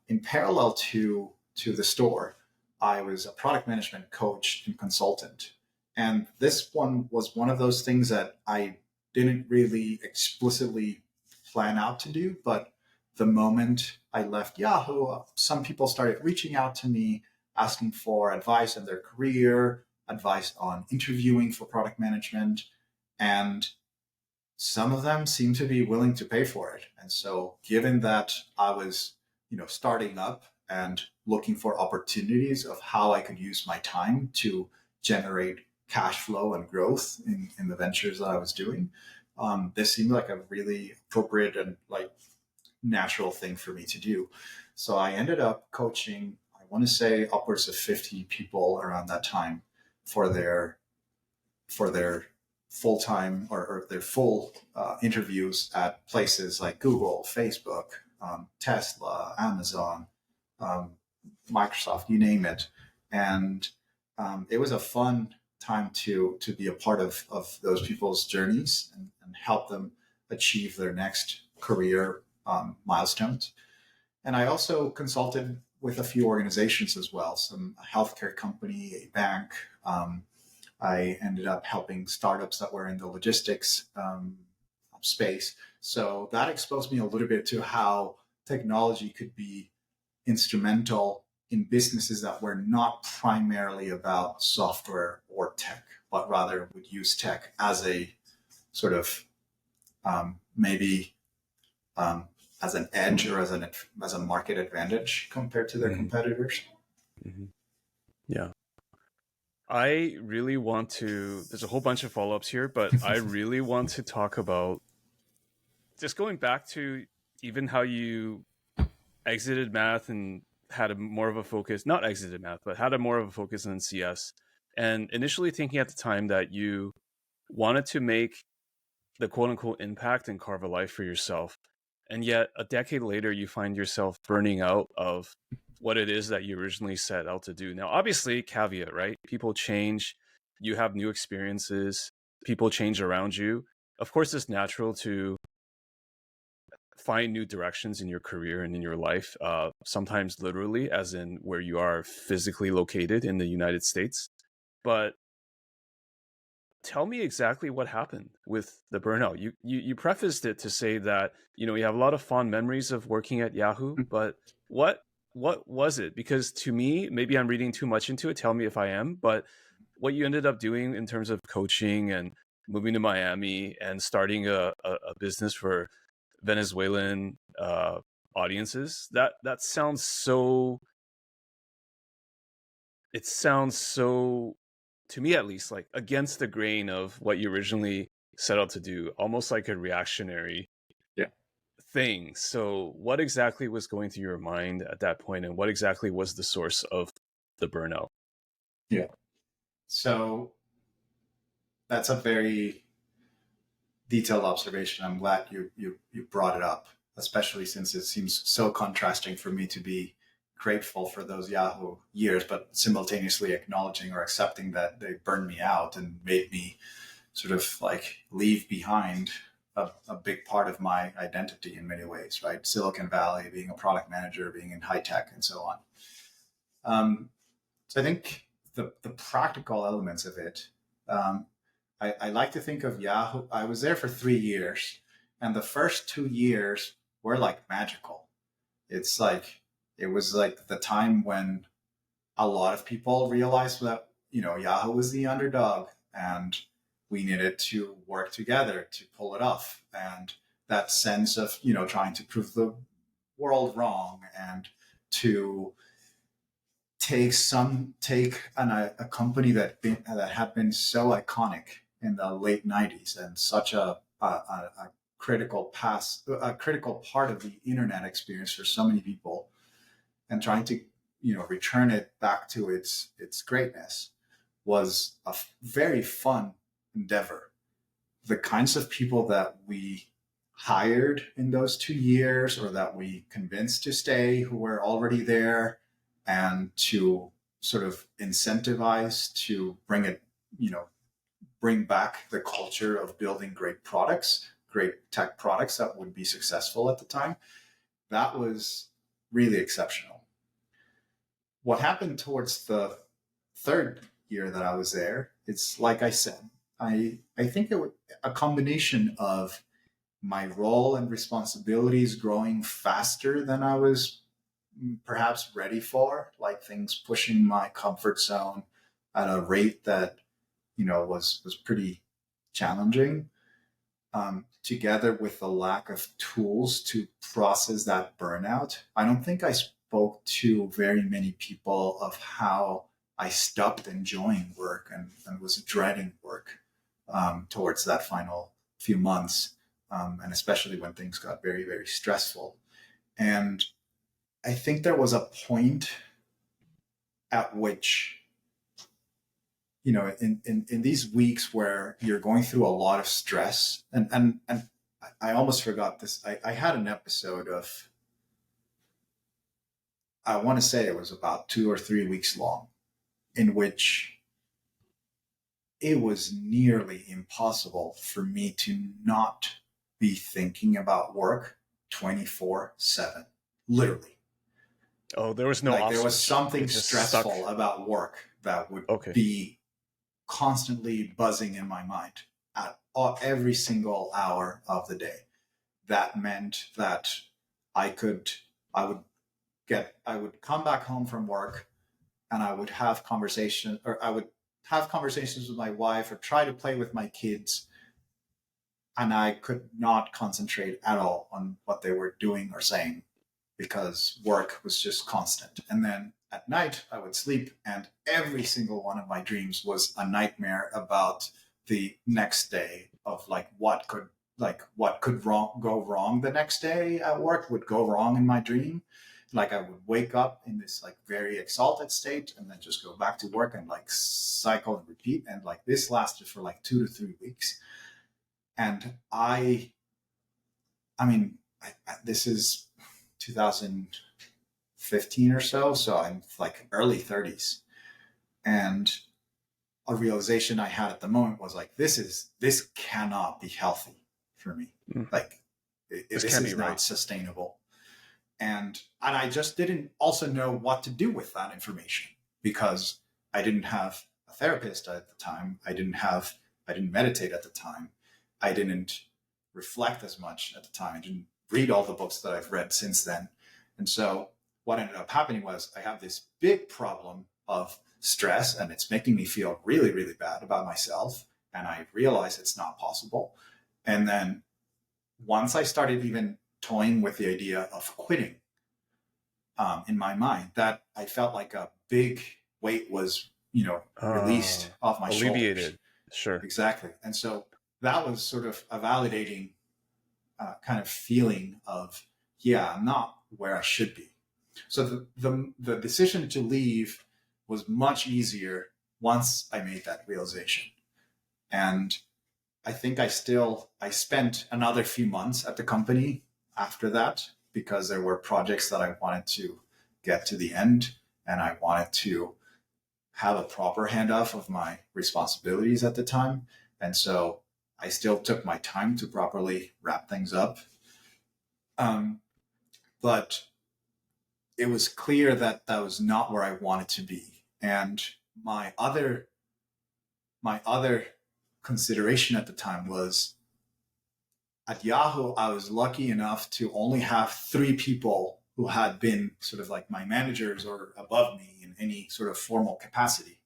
Speaker 2: In parallel to the store, I was a product management coach and consultant. And this one was one of those things that I didn't really explicitly plan out to do. But the moment I left Yahoo, some people started reaching out to me, asking for advice on their career, advice on interviewing for product management. And some of them seemed to be willing to pay for it. And so given that I was, starting up and looking for opportunities of how I could use my time to generate cash flow and growth in the ventures that I was doing, this seemed like a really appropriate and natural thing for me to do. So I ended up coaching, I want to say, upwards of 50 people around that time for their full-time or their full interviews at places like Google, Facebook, Tesla, Amazon, Microsoft, you name it. And it was a fun time to be a part of those people's journeys and help them achieve their next career milestones. And I also consulted with a few organizations as well, a healthcare company, a bank. I ended up helping startups that were in the logistics space. So that exposed me a little bit to how technology could be instrumental in businesses that were not primarily about software or tech, but rather would use tech as a sort of maybe as an edge or as a market advantage compared to their competitors.
Speaker 1: Mm-hmm. Yeah. I really want to, there's a whole bunch of follow ups here, but I really want to talk about just going back to even how you exited math and had a more of a focus, not exited math, but had a more of a focus on CS. And initially thinking at the time that you wanted to make the quote unquote impact and carve a life for yourself. And yet a decade later, you find yourself burning out of what it is that you originally set out to do. Now, obviously, caveat, right? People change, you have new experiences, people change around you. Of course, it's natural to find new directions in your career and in your life, sometimes literally, as in where you are physically located in the United States. But tell me exactly what happened with the burnout. You prefaced it to say that you have a lot of fond memories of working at Yahoo, but what what was it? Because to me, maybe I'm reading too much into it. Tell me if I am. But what you ended up doing in terms of coaching and moving to Miami and starting a business for Venezuelan audiences, that sounds so. It sounds so, to me at least, like against the grain of what you originally set out to do, almost like a reactionary
Speaker 2: Yeah.
Speaker 1: thing. So what exactly was going through your mind at that point, and what exactly was the source of the burnout?
Speaker 2: Yeah. So that's a very detailed observation. I'm glad you brought it up, especially since it seems so contrasting for me to be grateful for those Yahoo years, but simultaneously acknowledging or accepting that they burned me out and made me sort of like leave behind a big part of my identity in many ways, right? Silicon Valley, being a product manager, being in high tech, and so on. So I think the practical elements of it, um, I like to think of Yahoo. I was there for 3 years, and the first 2 years were like magical. It's like it was like the time when a lot of people realized that Yahoo was the underdog, and we needed to work together to pull it off. And that sense of trying to prove the world wrong and to take a company that had been so iconic in the late 90s and such a critical part of the internet experience for so many people, and trying to return it back to its greatness was a very fun endeavor. The kinds of people that we hired in those 2 years, or that we convinced to stay, who were already there, and to sort of incentivize to bring back the culture of building great tech products that would be successful at the time. That was really exceptional. What happened towards the third year that I was there, it's like I said, I think it was a combination of my role and responsibilities growing faster than I was perhaps ready for, like things pushing my comfort zone at a rate that was pretty challenging, together with the lack of tools to process that burnout. I don't think I spoke to very many people of how I stopped enjoying work and was dreading work towards that final few months, and especially when things got very, very stressful. And I think there was a point at which, in these weeks where you're going through a lot of stress, and I almost forgot this. I had an episode of, I want to say it was about 2 or 3 weeks long, in which it was nearly impossible for me to not be thinking about work 24/7, literally.
Speaker 1: Oh, there was no
Speaker 2: Like
Speaker 1: off
Speaker 2: there was
Speaker 1: switch. It
Speaker 2: something
Speaker 1: just stuck.
Speaker 2: stressful about work that would
Speaker 1: Okay.
Speaker 2: be constantly buzzing in my mind at every single hour of the day. That meant that I could, I would I would come back home from work, and I would have conversations with my wife or try to play with my kids, and I could not concentrate at all on what they were doing or saying. because work was just constant. And then at night I would sleep, and every single one of my dreams was a nightmare about the next day, of what could go wrong the next day at work, would go wrong in my dream. Like I would wake up in this like very exalted state and then just go back to work and like cycle and repeat. And like this lasted for like 2 to 3 weeks. And I mean, this is 2015 or so. So I'm like early 30s. And a realization I had at the moment was like, this cannot be healthy for me. Like this is not sustainable. And I just didn't also know what to do with that information, because I didn't have a therapist at the time. I didn't meditate at the time. I didn't reflect as much at the time. I didn't read all the books that I've read since then. And so what ended up happening was I have this big problem of stress, and it's making me feel really, really bad about myself. And I realize it's not possible. And then once I started even toying with the idea of quitting, in my mind, that I felt like a big weight was, released off my
Speaker 1: alleviated.
Speaker 2: shoulders.
Speaker 1: Sure.
Speaker 2: Exactly. And so that was sort of a validating kind of feeling of, yeah, I'm not where I should be. So the decision to leave was much easier once I made that realization. And I think I spent another few months at the company after that, because there were projects that I wanted to get to the end, and I wanted to have a proper handoff of my responsibilities at the time. And so I still took my time to properly wrap things up. But it was clear that that was not where I wanted to be. And my other consideration at the time was, at Yahoo, I was lucky enough to only have 3 people who had been sort of like my managers or above me in any sort of formal capacity.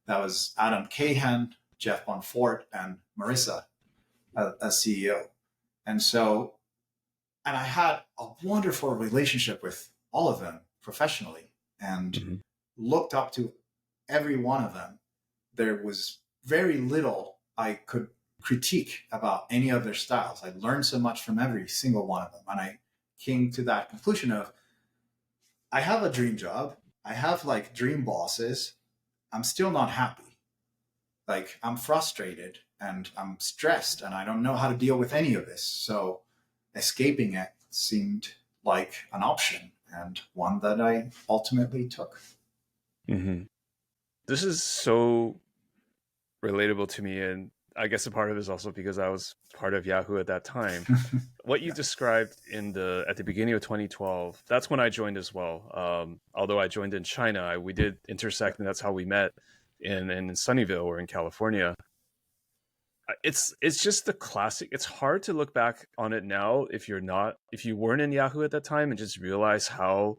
Speaker 2: That was Adam Cahan, Jeff Bonfort, and Marissa as CEO. And I had a wonderful relationship with all of them professionally, and looked up to every one of them. There was very little I could critique about any of their styles. I learned so much from every single one of them. And I came to that conclusion of, I have a dream job. I have like dream bosses. I'm still not happy. Like I'm frustrated and I'm stressed and I don't know how to deal with any of this. So escaping it seemed like an option, and one that I ultimately took.
Speaker 1: Mm-hmm. This is so relatable to me, and I guess a part of it is also because I was part of Yahoo at that time. What you described at the beginning of 2012, that's when I joined as well. Although I joined in China, we did intersect, and that's how we met in Sunnyvale or in California. It's just the classic. It's hard to look back on it now if you weren't in Yahoo at that time, and just realize how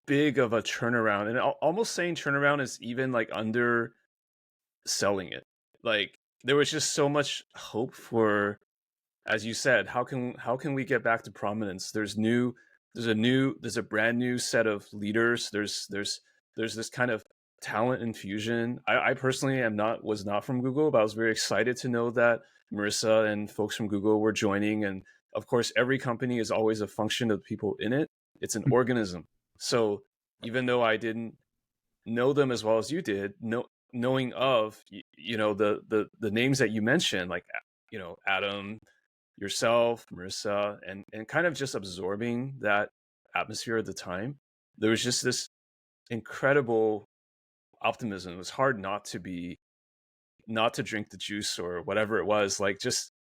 Speaker 1: big of a turnaround. And almost saying turnaround is even like underselling it. Like there was just so much hope for, as you said, how can we get back to prominence? There's a brand new set of leaders. There's this kind of talent infusion. I personally was not from Google, but I was very excited to know that Marissa and folks from Google were joining. And of course, every company is always a function of the people in it. It's an organism. So even though I didn't know them as well as you did, knowing of the names that you mentioned, like Adam, yourself, Marissa, and kind of just absorbing that atmosphere at the time, there was just this incredible optimism. It was hard not to drink the juice or whatever it was. Like just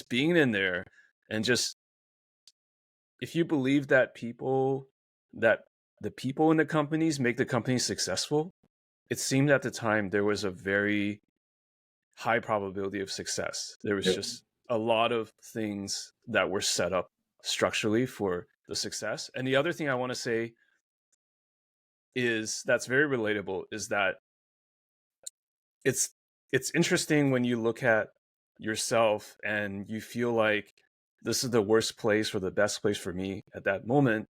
Speaker 1: being in there, and just, if you believe that the people in the companies make the company successful, it seemed at the time there was a very high probability of success. There was just a lot of things that were set up structurally for the success. And the other thing I want to say is that's very relatable is that it's interesting when you look at yourself and you feel like this is the worst place or the best place for me at that moment.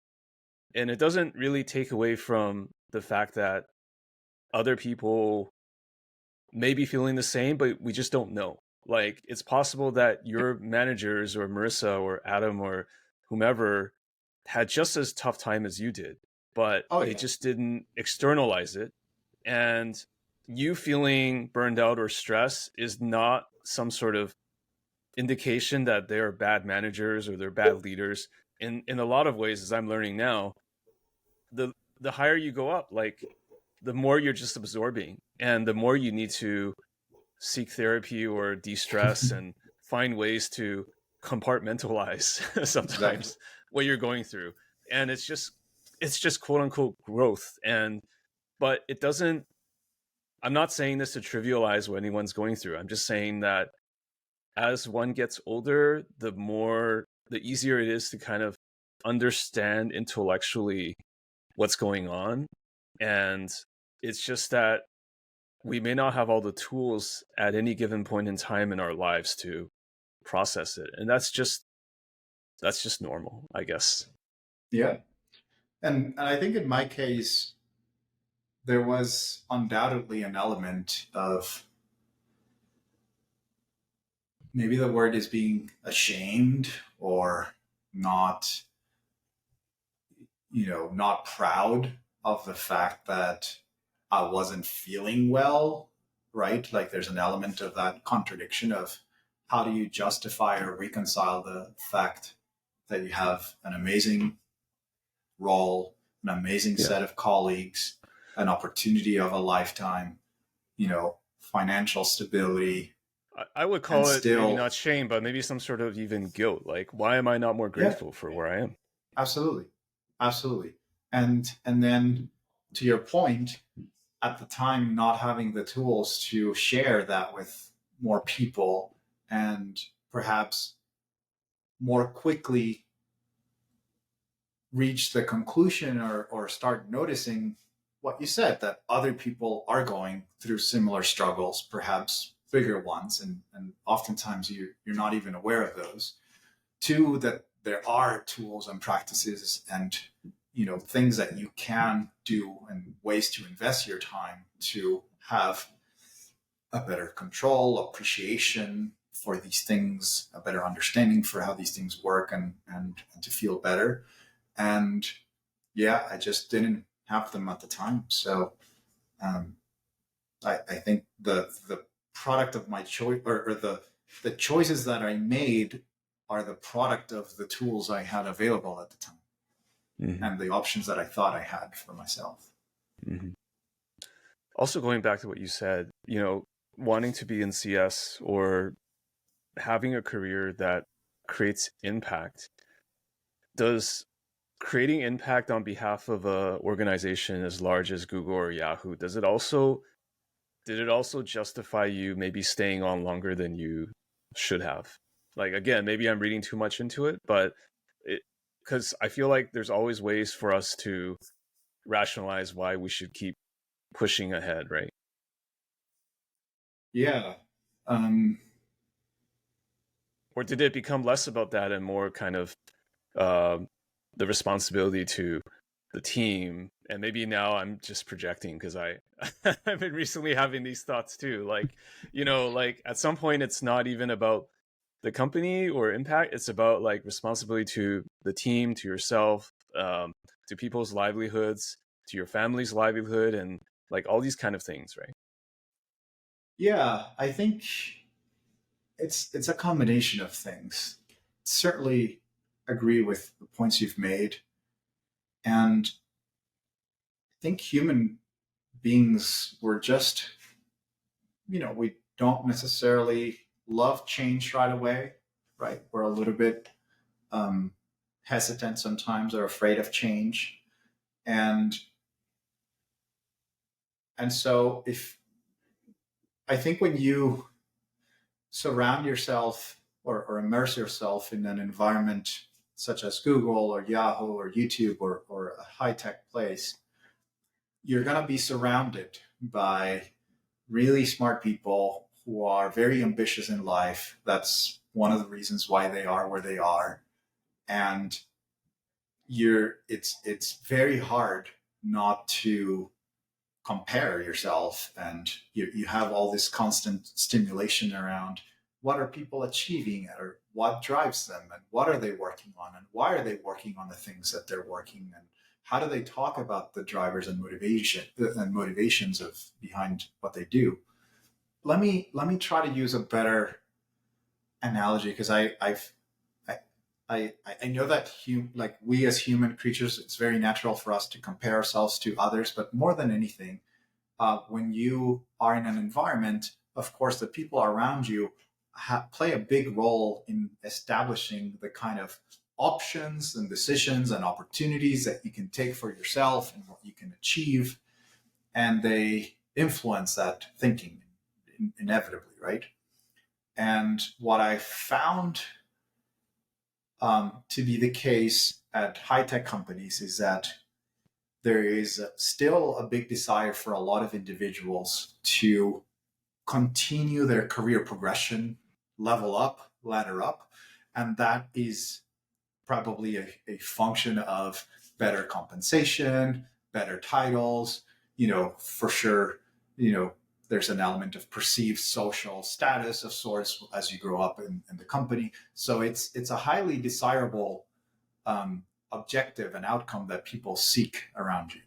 Speaker 1: And it doesn't really take away from the fact that other people may be feeling the same, but we just don't know. Like, it's possible that your managers or Marissa or Adam or whomever had just as tough time as you did, but
Speaker 2: Oh
Speaker 1: they
Speaker 2: yeah,
Speaker 1: just didn't externalize it. And you feeling burned out or stressed is not some sort of indication that they're bad managers or they're bad leaders. In a lot of ways, as I'm learning now, the the higher you go up, like the more you're just absorbing and the more you need to seek therapy or de-stress and find ways to compartmentalize
Speaker 2: exactly.
Speaker 1: sometimes what you're going through. And it's just quote unquote growth. And but it doesn't, I'm not saying this to trivialize what anyone's going through. I'm just saying that as one gets older, the easier it is to kind of understand intellectually what's going on. And it's just that we may not have all the tools at any given point in time in our lives to process it. And that's just normal, I guess.
Speaker 2: Yeah, and I think in my case, there was undoubtedly an element of, maybe the word is being ashamed or not, not proud of the fact that I wasn't feeling well, right? Like there's an element of that contradiction of how do you justify or reconcile the fact that you have an amazing role, an amazing
Speaker 1: Yeah.
Speaker 2: set of colleagues, an opportunity of a lifetime, financial stability,
Speaker 1: I would
Speaker 2: and
Speaker 1: call it maybe
Speaker 2: still,
Speaker 1: not shame, but maybe some sort of even guilt. Like, why am I not more
Speaker 2: yeah,
Speaker 1: grateful for where I am?
Speaker 2: absolutely, absolutely. And then to your point, at the time, not having the tools to share that with more people and perhaps more quickly reach the conclusion, or start noticing what you said, that other people are going through similar struggles, perhaps bigger ones, and oftentimes you're not even aware of those. Two, that there are tools and practices and things that you can do and ways to invest your time to have a better control, appreciation for these things, a better understanding for how these things work, and to feel better. And yeah, I just didn't have them at the time. So um, I think the product of my choice, or the choices that I made, are the product of the tools I had available at the time
Speaker 1: Mm-hmm.
Speaker 2: and the options that I thought I had for myself.
Speaker 1: Mm-hmm. Also, going back to what you said, wanting to be in CS or having a career that creates impact, does creating impact on behalf of a organization as large as Google or Yahoo, did it also justify you maybe staying on longer than you should have? Like, again, maybe I'm reading too much into it, but it, because I feel like there's always ways for us to rationalize why we should keep pushing ahead, right?
Speaker 2: Yeah. Um,
Speaker 1: Or did it become less about that and more kind of uh, the responsibility to the team? And maybe now I'm just projecting because I've been recently having these thoughts too. Like, like at some point it's not even about the company or impact. It's about like responsibility to the team, to yourself, to people's livelihoods, to your family's livelihood, and like all these kind of things, right?
Speaker 2: yeah, I think it's a combination of things. Certainly agree with the points you've made, and I think human beings were just, we don't necessarily love change right away, right? We're a little bit um, hesitant sometimes, or afraid of change, and so, if I think when you surround yourself, or immerse yourself in an environment such as Google or Yahoo or YouTube, or a high tech place, you're going to be surrounded by really smart people who are very ambitious in life. That's one of the reasons why they are where they are. And it's very hard not to compare yourself, and you have all this constant stimulation around what are people achieving, or what drives them, and what are they working on, and why are they working on the things that they're working, and how do they talk about the drivers and motivations of behind what they do. Let me try to use a better analogy, because I know that like we as human creatures, it's very natural for us to compare ourselves to others. But more than anything, when you are in an environment, of course, the people around you play a big role in establishing the kind of options and decisions and opportunities that you can take for yourself and what you can achieve. And they influence that thinking inevitably, right? And what I found to be the case at high-tech companies is that there is still a big desire for a lot of individuals to continue their career progression, level up, ladder up. And that is probably a function of better compensation, better titles, for sure, there's an element of perceived social status of sorts as you grow up in the company. So it's a highly desirable objective and outcome that people seek around you.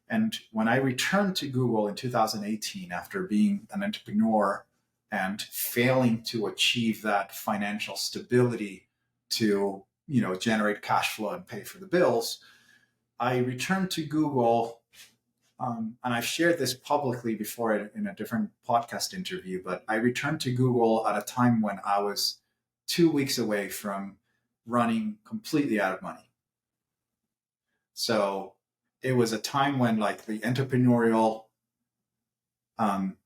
Speaker 2: And when I returned to Google in 2018, after being an entrepreneur and failing to achieve that financial stability to generate cash flow and pay for the bills, I returned to Google. And I've shared this publicly before in a different podcast interview, but I returned to Google at a time when I was 2 weeks away from running completely out of money. So it was a time when like the entrepreneurial kind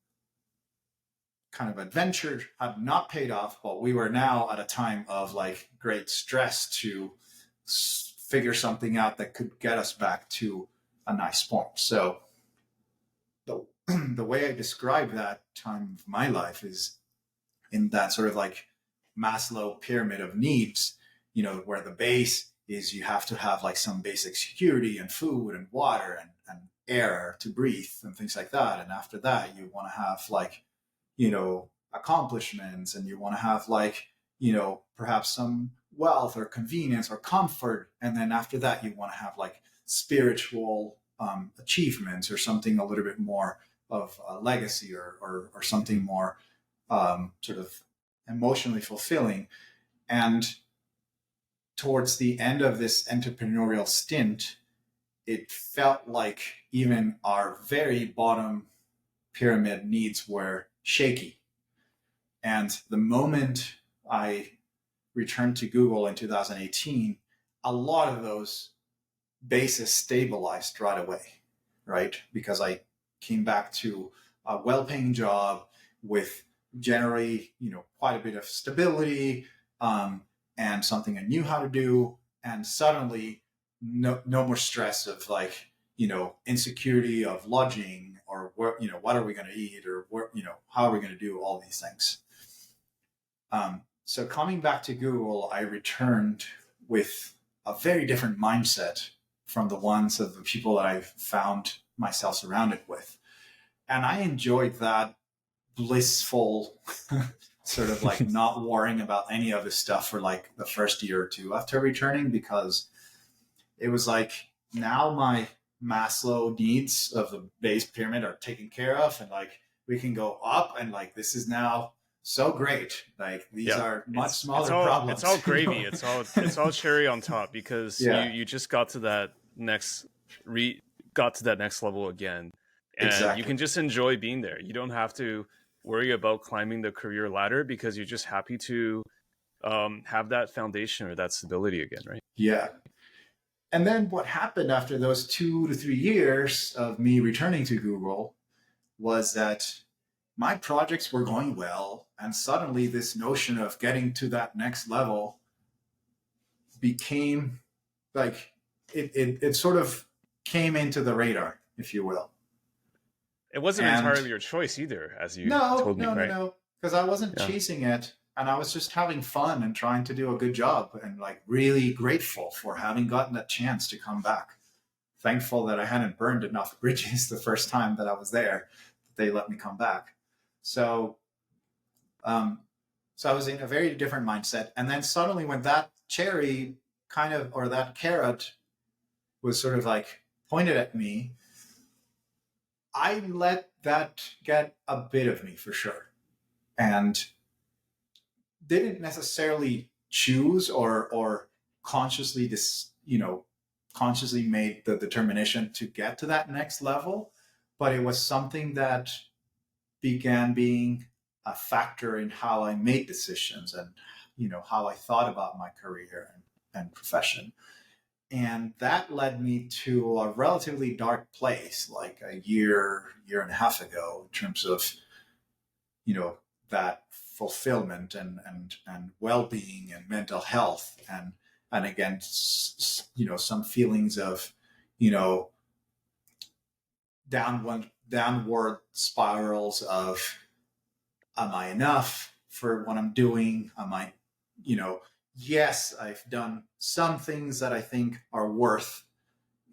Speaker 2: of adventure had not paid off, but we were now at a time of like great stress to figure something out that could get us back to a nice point. So the way I describe that time of my life is in that sort of like Maslow pyramid of needs, where the base is you have to have like some basic security and food and water and air to breathe and things like that. And after that, you want to have like, accomplishments, and you want to have like, perhaps some wealth or convenience or comfort. And then after that, you want to have like spiritual achievements or something a little bit more of a legacy or something more sort of emotionally fulfilling. And towards the end of this entrepreneurial stint, it felt like even our very bottom pyramid needs were shaky. And the moment I returned to Google in 2018, a lot of those bases stabilized right away, right? Because I came back to a well-paying job with generally, quite a bit of stability, and something I knew how to do. And suddenly, no more stress of like, insecurity of lodging or where, what are we going to eat, or where, how are we going to do all these things. So coming back to Google, I returned with a very different mindset from the ones of the people that I've found myself surrounded with. And I enjoyed that blissful sort of like not worrying about any of this stuff for like the first year or two after returning, because it was like now my Maslow needs of the base pyramid are taken care of, and like we can go up, and like this is now so great. Like these are much smaller problems.
Speaker 1: It's all gravy. It's all cherry on top, because you just got to that next level again, and
Speaker 2: exactly.
Speaker 1: You can just enjoy being there. You don't have to worry about climbing the career ladder, because you're just happy to have that foundation or that stability again, right?
Speaker 2: Yeah. And then what happened after those 2 to 3 years of me returning to Google was that my projects were going well, and suddenly this notion of getting to that next level became like it sort of came into the radar, if you will.
Speaker 1: It wasn't entirely your choice either, as you told me, right?
Speaker 2: No. because I wasn't
Speaker 1: Yeah.
Speaker 2: chasing it, and I was just having fun and trying to do a good job, and like really grateful for having gotten that chance to come back. Thankful that I hadn't burned enough bridges the first time that I was there, that they let me come back. So, um, so I was in a very different mindset. And then suddenly, when that cherry kind of, or that carrot was sort of like pointed at me, I let that get a bit of me for sure. And didn't necessarily choose or consciously consciously made the determination to get to that next level, but it was something that began being a factor in how I made decisions and how I thought about my career and profession. And that led me to a relatively dark place, like a year and a half ago, in terms of that fulfillment and well-being and mental health, and again some feelings of you know downward spirals of, am I enough for what I'm doing? Am I, you know, yes, I've done some things that I think are worth,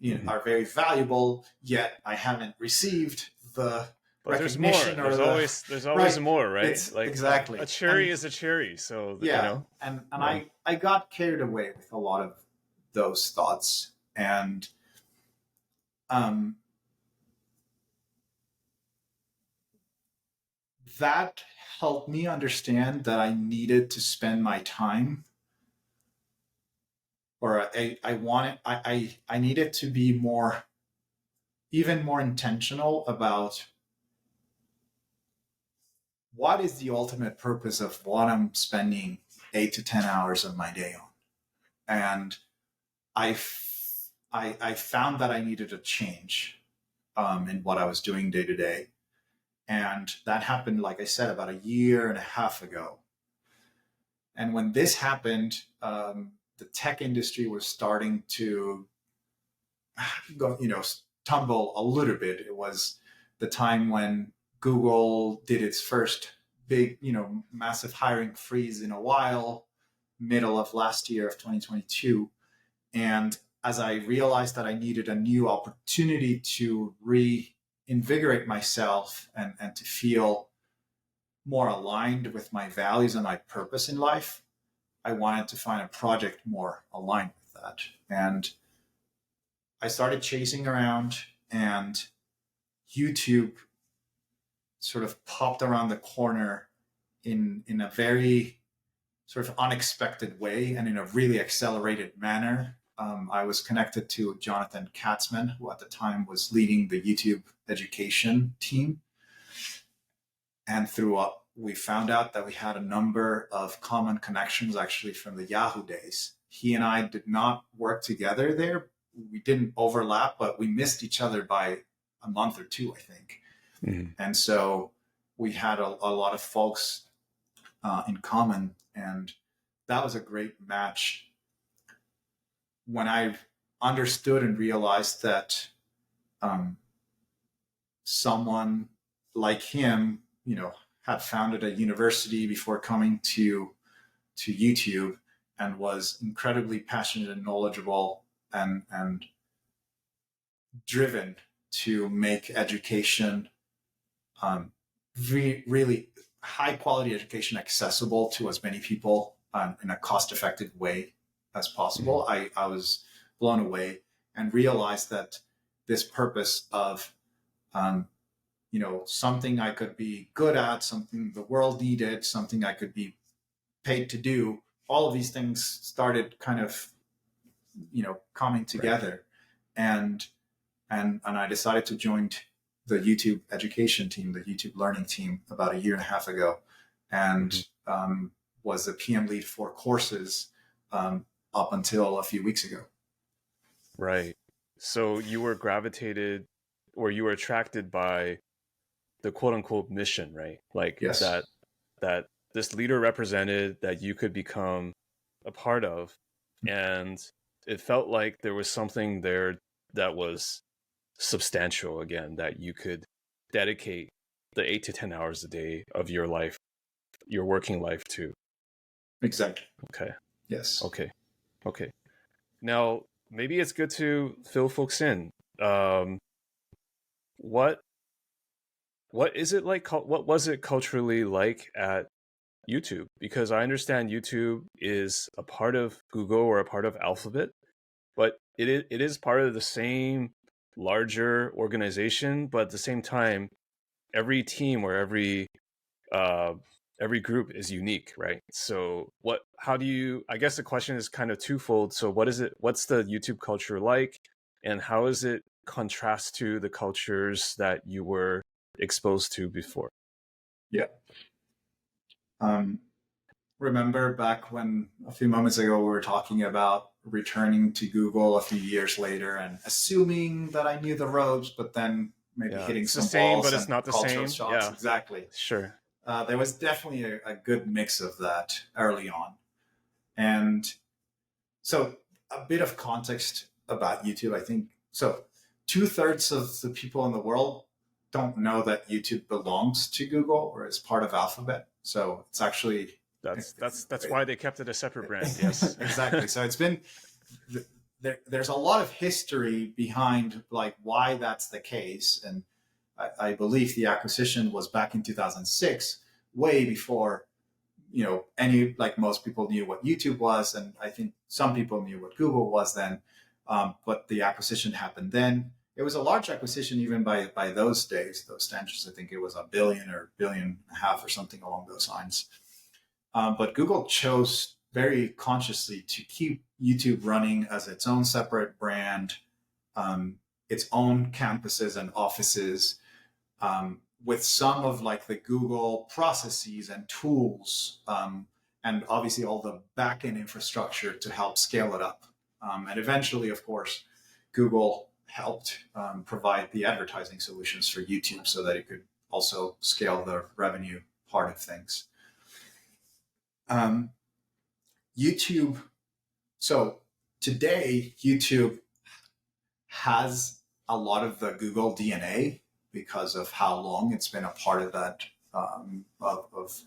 Speaker 1: Hmm.
Speaker 2: are very valuable, yet I haven't received the
Speaker 1: But there's more.
Speaker 2: recognition or the
Speaker 1: There's always
Speaker 2: right.
Speaker 1: more, right?
Speaker 2: It's
Speaker 1: Like a
Speaker 2: exactly.
Speaker 1: cherry
Speaker 2: And
Speaker 1: is a cherry. So
Speaker 2: yeah, and
Speaker 1: yeah.
Speaker 2: I got carried away with a lot of those thoughts, and um, that helped me understand that I needed to spend my time, or I wanted I needed to be more, even more intentional about what is the ultimate purpose of what I'm spending 8 to 10 hours of my day on. And I I found that I needed a change in what I was doing day to day. And that happened, like I said, about a year and a half ago. And when this happened, the tech industry was starting to go, tumble a little bit. It was the time when Google did its first big, massive hiring freeze in a while, middle of last year of 2022. And as I realized that I needed a new opportunity to reinvigorate myself and to feel more aligned with my values and my purpose in life, I wanted to find a project more aligned with that. And I started chasing around, and YouTube sort of popped around the corner in a very sort of unexpected way and in a really accelerated manner. I was connected to Jonathan Katzman, who at the time was leading the YouTube education team. And we found out that we had a number of common connections actually from the Yahoo days. He and I did not work together there. We didn't overlap, but we missed each other by a month or two, I think.
Speaker 1: Hmm.
Speaker 2: And so we had a lot of folks in common. And that was a great match. When I understood and realized that um, someone like him, had founded a university before coming to YouTube, and was incredibly passionate and knowledgeable and driven to make education, um, really high quality education, accessible to as many people in a cost effective way as
Speaker 1: Hmm.
Speaker 2: possible. I was blown away and realized that this purpose of um, something I could be good at, something the world needed, something I could be paid to do. All of these things started kind of, coming
Speaker 1: Right.
Speaker 2: together, and I decided to join the YouTube education team, the YouTube learning team, about a year and a half ago, and
Speaker 1: Hmm.
Speaker 2: was the PM lead for courses up until a few weeks ago.
Speaker 1: Right. So you were gravitated or you were attracted by the quote unquote mission, right? Like
Speaker 2: Yes.
Speaker 1: that this leader represented that you could become a part of. And it felt like there was something there that was substantial again, that you could dedicate the 8 to 10 hours a day of your life your working life too.
Speaker 2: Exactly.
Speaker 1: Okay.
Speaker 2: Yes.
Speaker 1: Okay. Now, maybe it's good to fill folks in. Um, what what is it like? What was it culturally like at YouTube? Because I understand YouTube is a part of Google or a part of Alphabet, but it is part of the same larger organization. But at the same time, every team or uh, every group is unique, right? So how do you, I guess the question is kind of twofold. So what's the YouTube culture like, and how does it contrast to the cultures that you were exposed to before?
Speaker 2: Yeah. Um, Remember back when a few moments ago we were talking about returning to Google a few years later and assuming that I knew the ropes, but then maybe
Speaker 1: Yeah,
Speaker 2: hitting
Speaker 1: it's the
Speaker 2: some
Speaker 1: same,
Speaker 2: walls
Speaker 1: but it's
Speaker 2: and
Speaker 1: not the
Speaker 2: cultural
Speaker 1: same.
Speaker 2: shocks.
Speaker 1: Yeah,
Speaker 2: Exactly.
Speaker 1: sure.
Speaker 2: There was definitely a good mix of that early on. And so, a bit of context about YouTube, I think. So, 2/3 of the people in the world don't know that YouTube belongs to Google or is part of Alphabet. So, it's actually
Speaker 1: That's why they kept it a separate brand. Yes.
Speaker 2: exactly. So, it's been there's a lot of history behind like why that's the case, and I believe the acquisition was back in 2006, way before any like most people knew what YouTube was, and I think some people knew what Google was then. But the acquisition happened then. It was a large acquisition even by those days, those standards. I think it was a billion or billion and a half or something along those lines. But Google chose very consciously to keep YouTube running as its own separate brand, its own campuses and offices, with some of like the Google processes and tools, and obviously all the backend infrastructure to help scale it up. And eventually, of course, Google helped provide the advertising solutions for YouTube so that it could also scale the revenue part of things. YouTube. So today, YouTube has a lot of the Google DNA because of how long it's been a part of that, of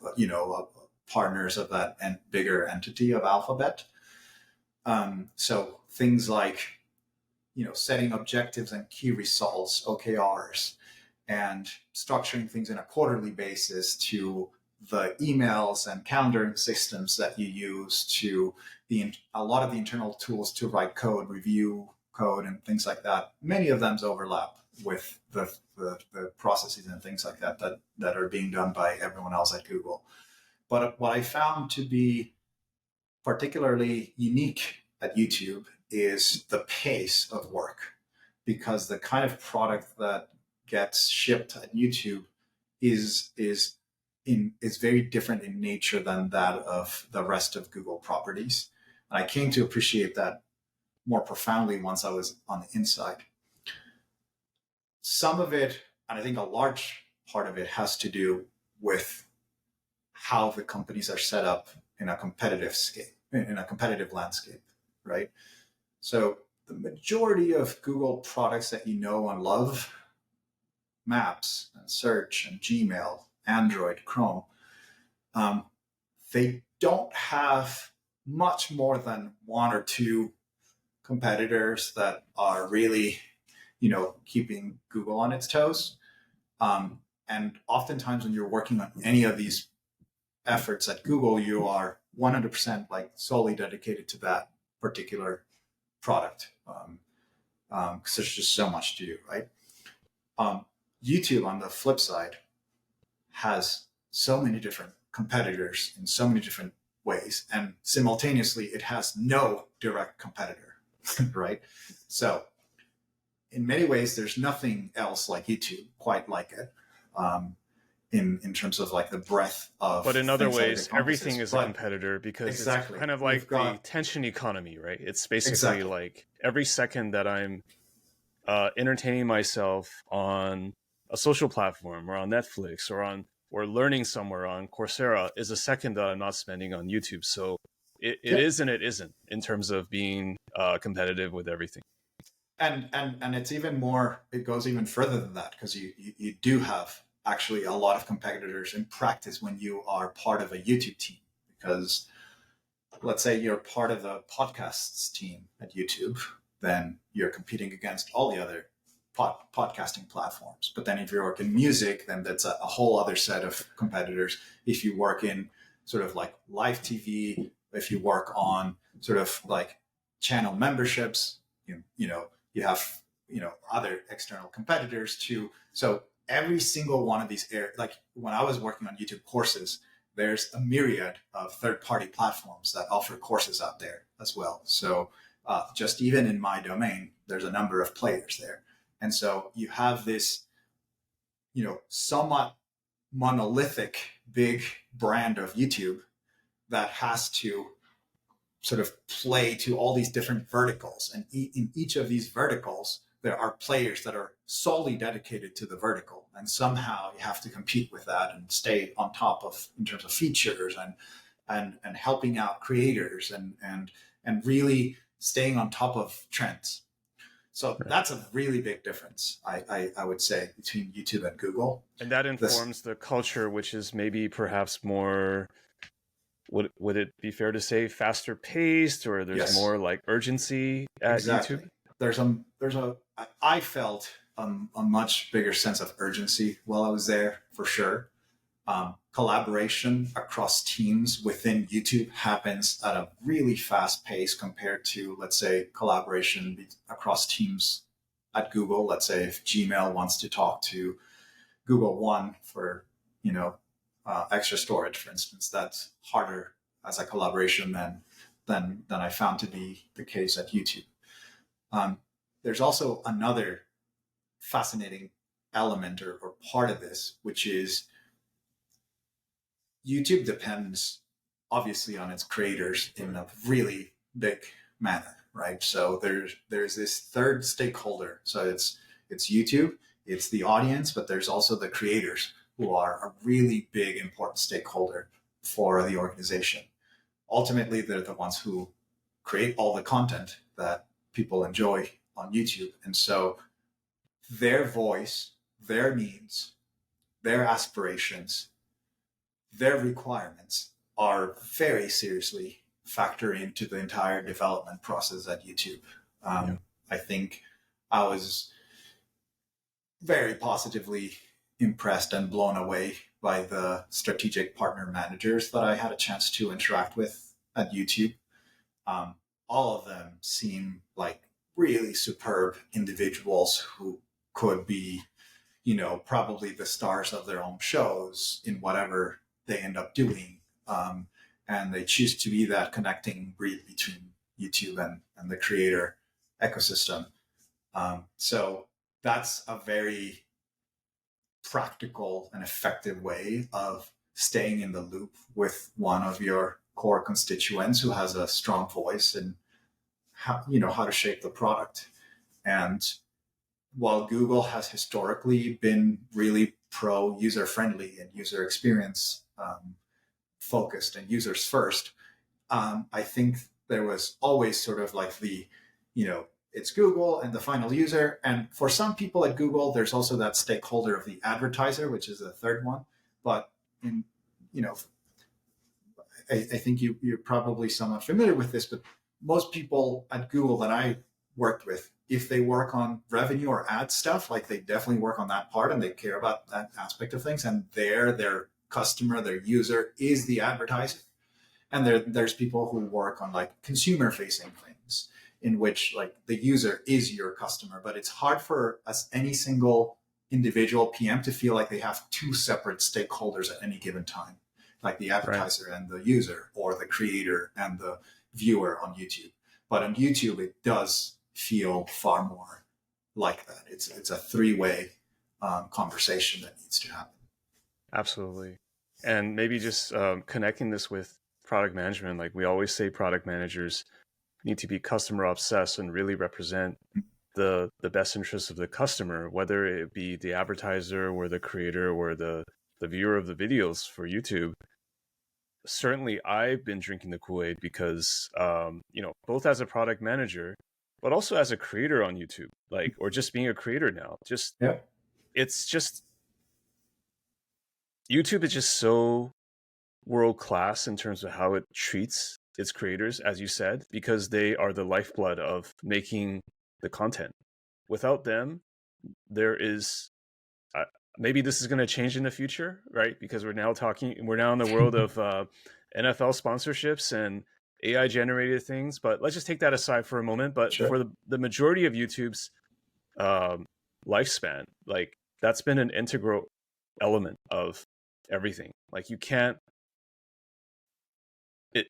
Speaker 2: partners of that and bigger entity of Alphabet. So things like setting objectives and key results, OKRs, and structuring things in a quarterly basis to the emails and calendaring systems that you use to a lot of the internal tools to write code, review code, and things like that. Many of them overlap with the processes and things like that are being done by everyone else at Google. But what I found to be particularly unique at YouTube is the pace of work, because the kind of product that gets shipped at YouTube is very different in nature than that of the rest of Google properties. And I came to appreciate that more profoundly once I was on the inside. Some of it, and I think a large part of it, has to do with how the companies are set up in a competitive landscape, right? So the majority of Google products that you know and love, Maps and Search and Gmail, Android, Chrome, they don't have much more than one or two competitors that are really, keeping Google on its toes. And oftentimes when you're working on any of these efforts at Google, you are 100% like solely dedicated to that particular product, because there's just so much to do, right? YouTube, on the flip side, has so many different competitors in so many different ways, and simultaneously it has no direct competitor, right? So in many ways, there's nothing else like YouTube quite like it. In terms of like the breadth of,
Speaker 1: but in other
Speaker 2: things that it
Speaker 1: ways,
Speaker 2: encompasses.
Speaker 1: everything is a competitor because
Speaker 2: Exactly.
Speaker 1: it's kind of like the attention economy, right? It's basically
Speaker 2: Exactly.
Speaker 1: like every second that I'm entertaining myself on a social platform or on Netflix or learning somewhere on Coursera is a second that I'm not spending on YouTube. So it is and it isn't in terms of being competitive with everything.
Speaker 2: And it's even more, it goes even further than that, because you do have actually a lot of competitors in practice when you are part of a YouTube team, because let's say you're part of the podcasts team at YouTube, then you're competing against all the other podcasting platforms. But then if you work in music, then that's a whole other set of competitors. If you work in sort of like live TV, if you work on sort of like channel memberships, you have, other external competitors too. So every single one of these like when I was working on YouTube courses, there's a myriad of third-party platforms that offer courses out there as well. So just even in my domain, there's a number of players there. And so you have this, somewhat monolithic big brand of YouTube that has to sort of play to all these different verticals. And in each of these verticals, there are players that are solely dedicated to the vertical. And somehow you have to compete with that and stay on top of in terms of features and helping out creators and really staying on top of trends. So that's a really big difference, I would say, between YouTube and Google.
Speaker 1: And that informs the culture, which is maybe perhaps more, would it be fair to say, faster paced, or there's more like urgency at YouTube?
Speaker 2: I felt a much bigger sense of urgency while I was there, for sure. Collaboration across teams within YouTube happens at a really fast pace compared to, let's say, collaboration across teams at Google. Let's say if Gmail wants to talk to Google One for, extra storage, for instance, that's harder as a collaboration than I found to be the case at YouTube. There's also another fascinating element or part of this, which is YouTube depends obviously on its creators in a really big manner, right? So there's this third stakeholder. So it's YouTube, it's the audience, but there's also the creators who are a really big, important stakeholder for the organization. Ultimately, they're the ones who create all the content that people enjoy on YouTube. And so their voice, their needs, their aspirations, their requirements are very seriously factored into the entire development process at YouTube. I think I was very positively impressed and blown away by the strategic partner managers that I had a chance to interact with at YouTube. All of them seem like really superb individuals who could be, probably the stars of their own shows in whatever they end up doing. And they choose to be that connecting reed between YouTube and the creator ecosystem. So that's a very practical and effective way of staying in the loop with one of your core constituents who has a strong voice and how to shape the product. And while Google has historically been really pro user friendly and user experience focused and users first, I think there was always sort of like it's Google and the final user. And for some people at Google, there's also that stakeholder of the advertiser, which is the third one. But I think you're probably somewhat familiar with this, but most people at Google that I worked with, if they work on revenue or ad stuff, like they definitely work on that part and they care about that aspect of things. And their customer, their user is the advertiser. And there's people who work on like consumer facing things in which like the user is your customer, but it's hard for any single individual PM to feel like they have two separate stakeholders at any given time, like the advertiser and the user, or the creator and the viewer on YouTube. But on YouTube, it does feel far more like that. It's a three-way conversation that needs to happen.
Speaker 1: Absolutely. And maybe just connecting this with product management, like we always say, product managers need to be customer obsessed and really represent the best interests of the customer, whether it be the advertiser or the creator or the viewer of the videos for YouTube. Certainly, I've been drinking the Kool-Aid because, both as a product manager, but also as a creator on YouTube, or just being a creator now, it's just YouTube is just so world class in terms of how it treats its creators, as you said, because they are the lifeblood of making the content. Without them, there is uh, maybe this is going to change in the future, right? Because we're now in the world of NFL sponsorships and AI generated things. But let's just take that aside for a moment. But
Speaker 2: Sure.
Speaker 1: for the majority of YouTube's um, lifespan, like that's been an integral element of everything. Like you can't it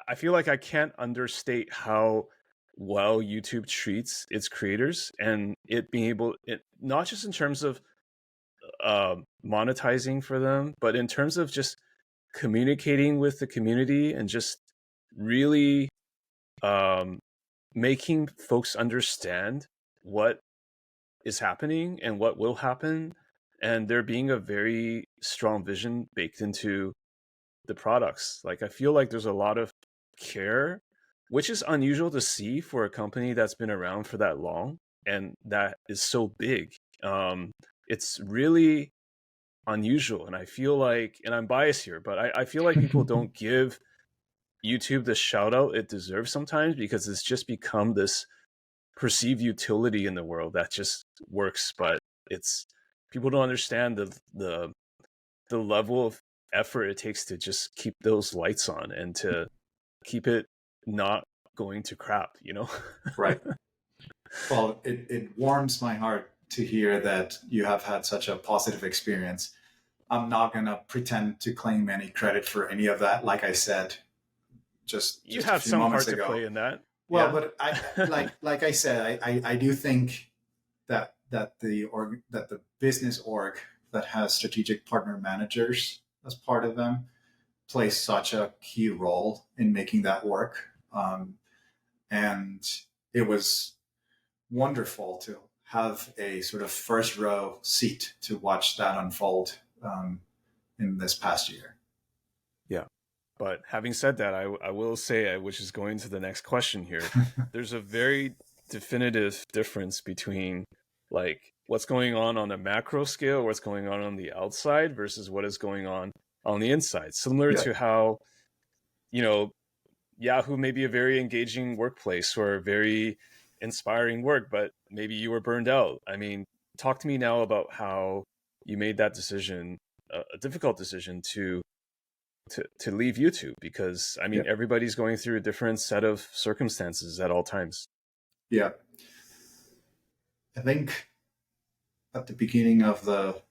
Speaker 1: I feel like I can't understate how well YouTube treats its creators, and it being able it not just in terms of monetizing for them, but in terms of just communicating with the community and just really um, making folks understand what is happening and what will happen, and there being a very strong vision baked into the products. Like I feel like there's a lot of care, which is unusual to see for a company that's been around for that long and that is so big. It's really unusual, and I feel like, and I'm biased here, but I feel like people don't give YouTube the shout out it deserves sometimes because it's just become this perceived utility in the world that just works, but it's people don't understand the level of effort it takes to just keep those lights on and to keep it not going to crap, you know?
Speaker 2: Right. Well, it warms my heart to hear that you have had such a positive experience. I'm not going to pretend to claim any credit for any of that. Like I said,
Speaker 1: You
Speaker 2: just a
Speaker 1: had
Speaker 2: few
Speaker 1: some
Speaker 2: moments
Speaker 1: part to
Speaker 2: ago.
Speaker 1: play in that.
Speaker 2: Well,
Speaker 1: Yeah.
Speaker 2: but like I said, I do think that the business org that has strategic partner managers as part of them plays such a key role in making that work. And it was wonderful to have a sort of first row seat to watch that unfold in this past year.
Speaker 1: Yeah. But having said that, I will say, which is going to the next question here, there's a very definitive difference between like what's going on a macro scale, what's going on the outside versus what is going on the inside. Similar
Speaker 2: Yeah.
Speaker 1: to how, you know, Yahoo may be a very engaging workplace or very inspiring work, but maybe you were burned out. I mean, talk to me now about how you made that decision, a difficult decision to leave YouTube, because I
Speaker 2: Yeah.
Speaker 1: mean everybody's going through a different set of circumstances at all times.
Speaker 2: Yeah. I think at the beginning of the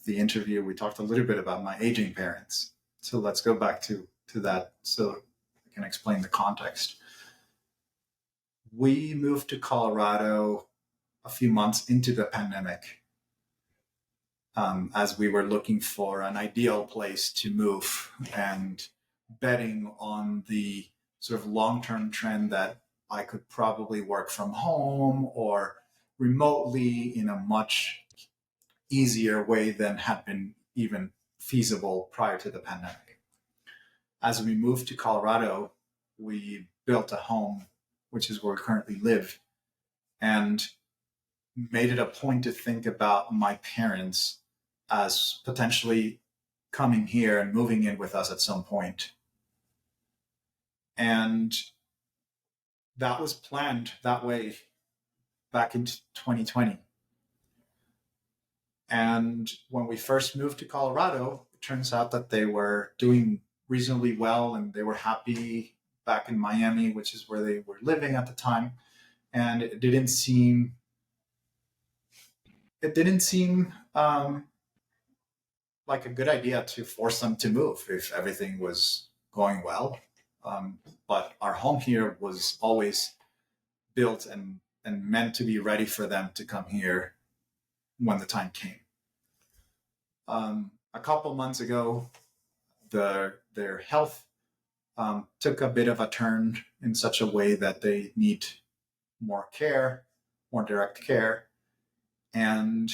Speaker 2: interview, we talked a little bit about my aging parents. So let's go back to that so I can explain the context. We moved to Colorado a few months into the pandemic as we were looking for an ideal place to move and betting on the sort of long term trend that I could probably work from home or remotely in a much easier way than had been even feasible prior to the pandemic. As we moved to Colorado, we built a home, which is where we currently live, and made it a point to think about my parents as potentially coming here and moving in with us at some point. And that was planned that way back in 2020. And when we first moved to Colorado, it turns out that they were doing reasonably well and they were happy back in Miami, which is where they were living at the time. And it didn't seem like a good idea to force them to move if everything was going well. But our home here was always built and meant to be ready for them to come here when the time came. A couple months ago, their health took a bit of a turn in such a way that they need more care, more direct care. And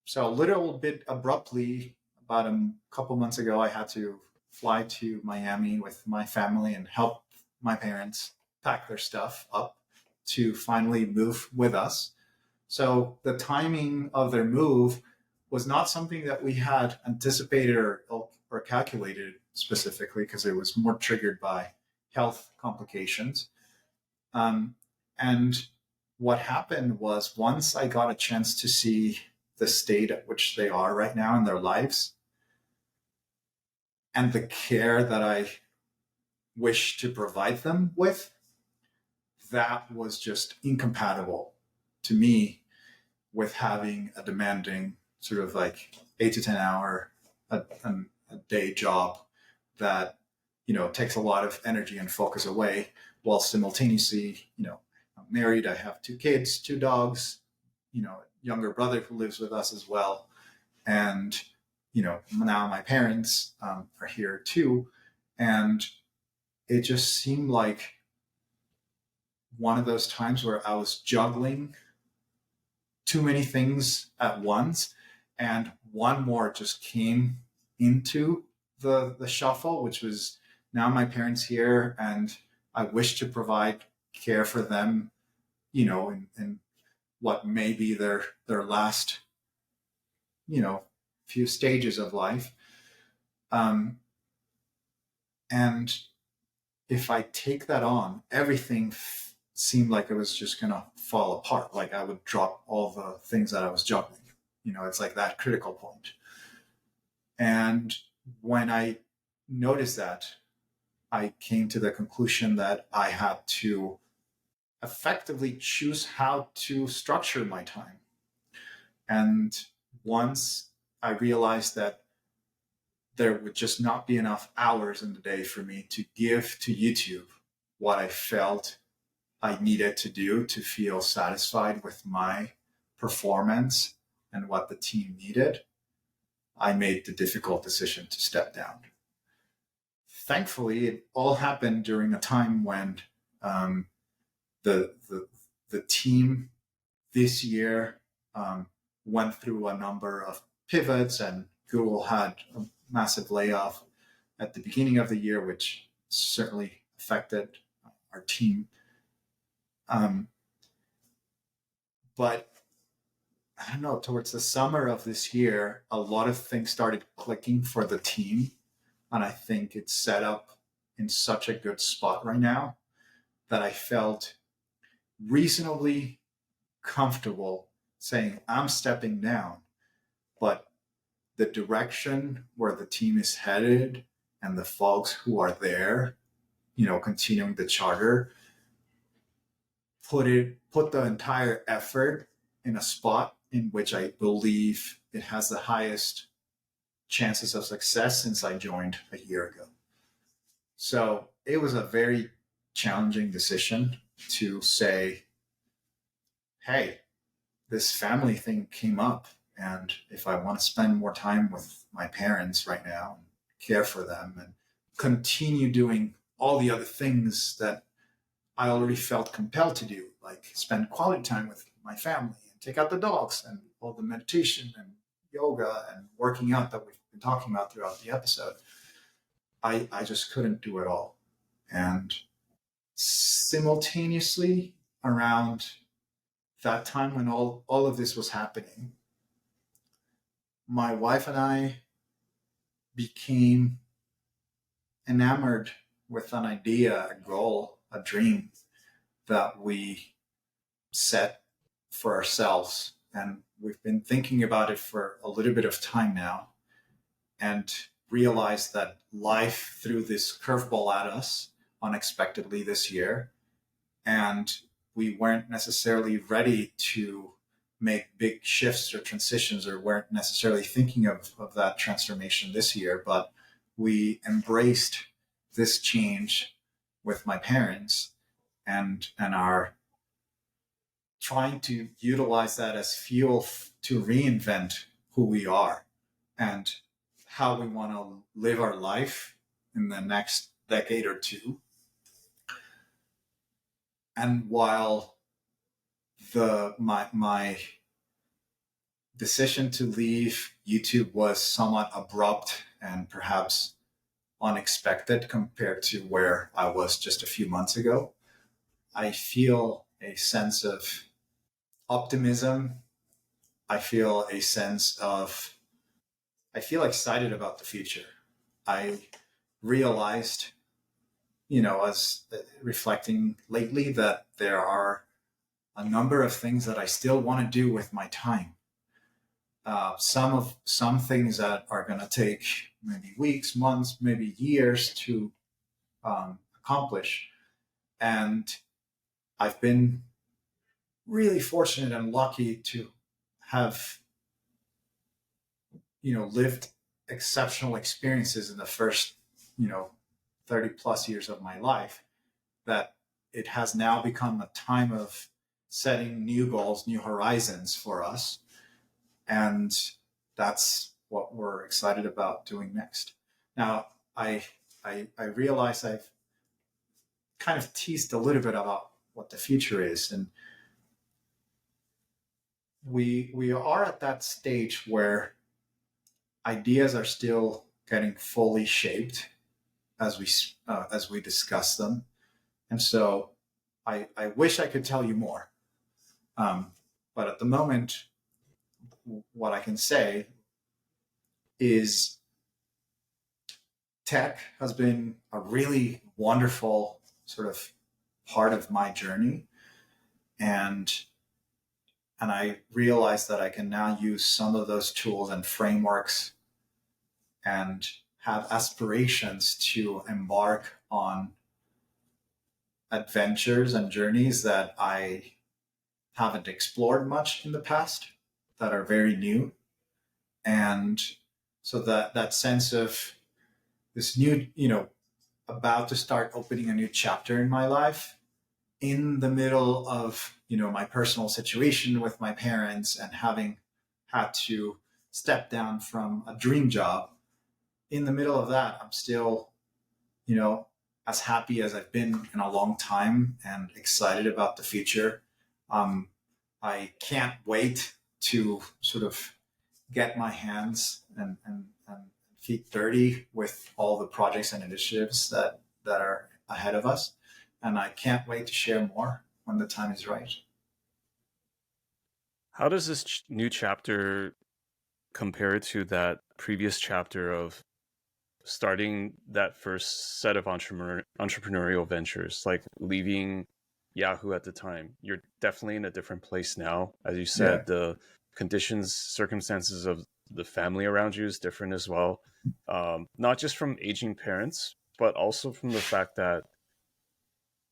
Speaker 2: so a little bit abruptly, about a couple months ago, I had to fly to Miami with my family and help my parents pack their stuff up to finally move with us. So the timing of their move was not something that we had anticipated or calculated specifically, because it was more triggered by health complications. Um, and what happened was, once I got a chance to see the state at which they are right now in their lives and the care that I wish to provide them with, that was just incompatible to me with having a demanding sort of like 8 to 10 hour a day job that, takes a lot of energy and focus away, while simultaneously, I'm married, I have 2 kids, 2 dogs, younger brother who lives with us as well. And, now my parents are here too. And it just seemed like one of those times where I was juggling too many things at once, and one more just came into the shuffle, which was, now my parents here, and I wish to provide care for them, in what may be their last, few stages of life. And if I take that on, everything seemed like it was just going to fall apart. Like I would drop all the things that I was juggling. It's like that critical point. And when I noticed that, I came to the conclusion that I had to effectively choose how to structure my time. And once I realized that there would just not be enough hours in the day for me to give to YouTube what I felt I needed to do to feel satisfied with my performance and what the team needed, I made the difficult decision to step down. Thankfully, it all happened during a time when the team this year went through a number of pivots, and Google had a massive layoff at the beginning of the year, which certainly affected our team. But I don't know, towards the summer of this year, a lot of things started clicking for the team. And I think it's set up in such a good spot right now that I felt reasonably comfortable saying, I'm stepping down, but the direction where the team is headed and the folks who are there, continuing the charter, put the entire effort in a spot in which I believe it has the highest chances of success since I joined a year ago. So it was a very challenging decision to say, hey, this family thing came up, and if I want to spend more time with my parents right now and care for them and continue doing all the other things that I already felt compelled to do, like spend quality time with my family and take out the dogs and all the meditation and yoga and working out that we've been talking about throughout the episode, I just couldn't do it all. And simultaneously, around that time when all of this was happening, my wife and I became enamored with an idea, a goal, a dream that we set for ourselves. And we've been thinking about it for a little bit of time now, and realized that life threw this curveball at us unexpectedly this year. And we weren't necessarily ready to make big shifts or transitions, or weren't necessarily thinking of that transformation this year, but we embraced this change with my parents and are trying to utilize that as fuel to reinvent who we are and how we want to live our life in the next decade or two. And while my decision to leave YouTube was somewhat abrupt and perhaps unexpected compared to where I was just a few months ago, I feel a sense of optimism. I feel a sense of, I feel excited about the future. I realized, as reflecting lately, that there are a number of things that I still want to do with my time. Some things that are going to take maybe weeks, months, maybe years to accomplish. And I've been really fortunate and lucky to have, lived exceptional experiences in the first, 30 plus years of my life, that it has now become a time of setting new goals, new horizons for us. And that's what we're excited about doing next. Now, I realize I've kind of teased a little bit about what the future is, and we are at that stage where ideas are still getting fully shaped as we discuss them, and so I wish I could tell you more, but at the moment, what I can say is tech has been a really wonderful sort of part of my journey, and I realize that I can now use some of those tools and frameworks and have aspirations to embark on adventures and journeys that I haven't explored much in the past, that are very new. And so that sense of this new, about to start opening a new chapter in my life, in the middle of, my personal situation with my parents and having had to step down from a dream job. In the middle of that, I'm still, as happy as I've been in a long time and excited about the future. I can't wait to sort of get my hands and feet dirty with all the projects and initiatives that are ahead of us. And I can't wait to share more when the time is right.
Speaker 1: How does this new chapter compare to that previous chapter of starting that first set of entrepreneurial ventures, like leaving Yahoo at the time? You're definitely in a different place now. As you
Speaker 2: Yeah.
Speaker 1: said, the conditions, circumstances of the family around you is different as well. Not just from aging parents, but also from the fact that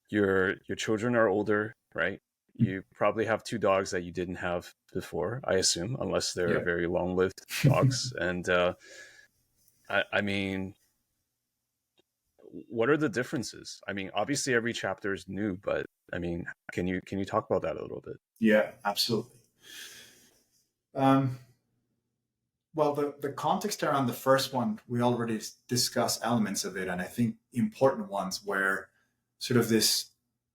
Speaker 1: your children are older, right? You probably have two dogs that you didn't have before, I assume, unless they're
Speaker 2: Yeah.
Speaker 1: very long-lived dogs. And I mean, what are the differences? I mean, obviously every chapter is new, but I mean, can you talk about that a little bit?
Speaker 2: Yeah, absolutely. Um, well, the context around the first one, we already discussed elements of it, and I think important ones where sort of this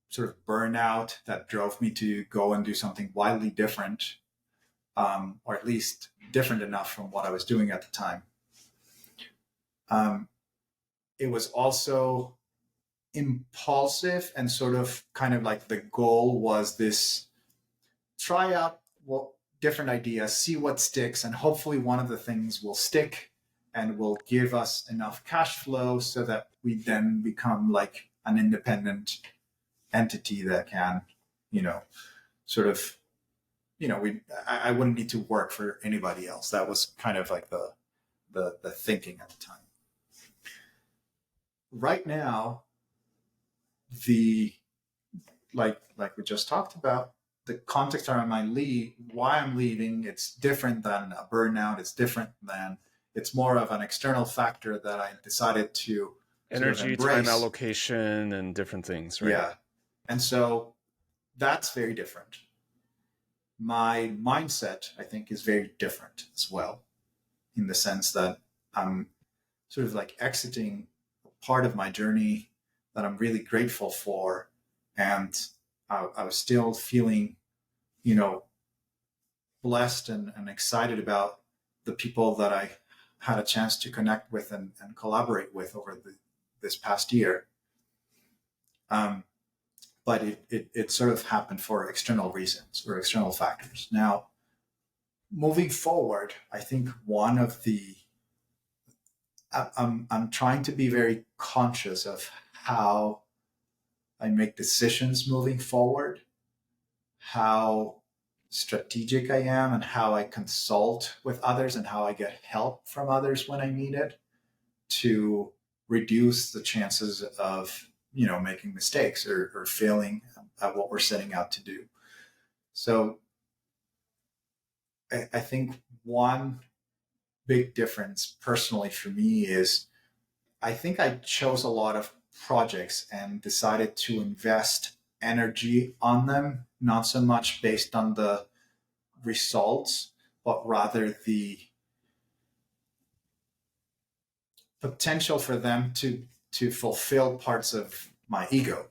Speaker 2: sort of burnout that drove me to go and do something wildly different, or at least different enough from what I was doing at the time. Um, it was also impulsive and sort of kind of like the goal was this: try out different ideas, see what sticks, and hopefully one of the things will stick and will give us enough cash flow so that we then become like an independent entity that can, sort of, I wouldn't need to work for anybody else. That was kind of like the thinking at the time. Right now, the like we just talked about, the context around why I'm leaving, it's different than a burnout. It's more of an external factor that I decided to sort of
Speaker 1: Energy, time
Speaker 2: embrace.
Speaker 1: allocation, and different things, right?
Speaker 2: Yeah. And so that's very different. My mindset, I think, is very different as well, in the sense that I'm sort of like exiting a part of my journey that I'm really grateful for. And I was still feeling, blessed and excited about the people that I had a chance to connect with and collaborate with over this past year. But it sort of happened for external reasons or external factors. Now, moving forward, I think one of the I'm trying to be very conscious of how I make decisions moving forward, how strategic I am, and how I consult with others, and how I get help from others when I need it to reduce the chances of making mistakes or failing at what we're setting out to do. So I think one big difference personally for me is I think I chose a lot of projects and decided to invest energy on them, not so much based on the results, but rather the potential for them to fulfill parts of my ego,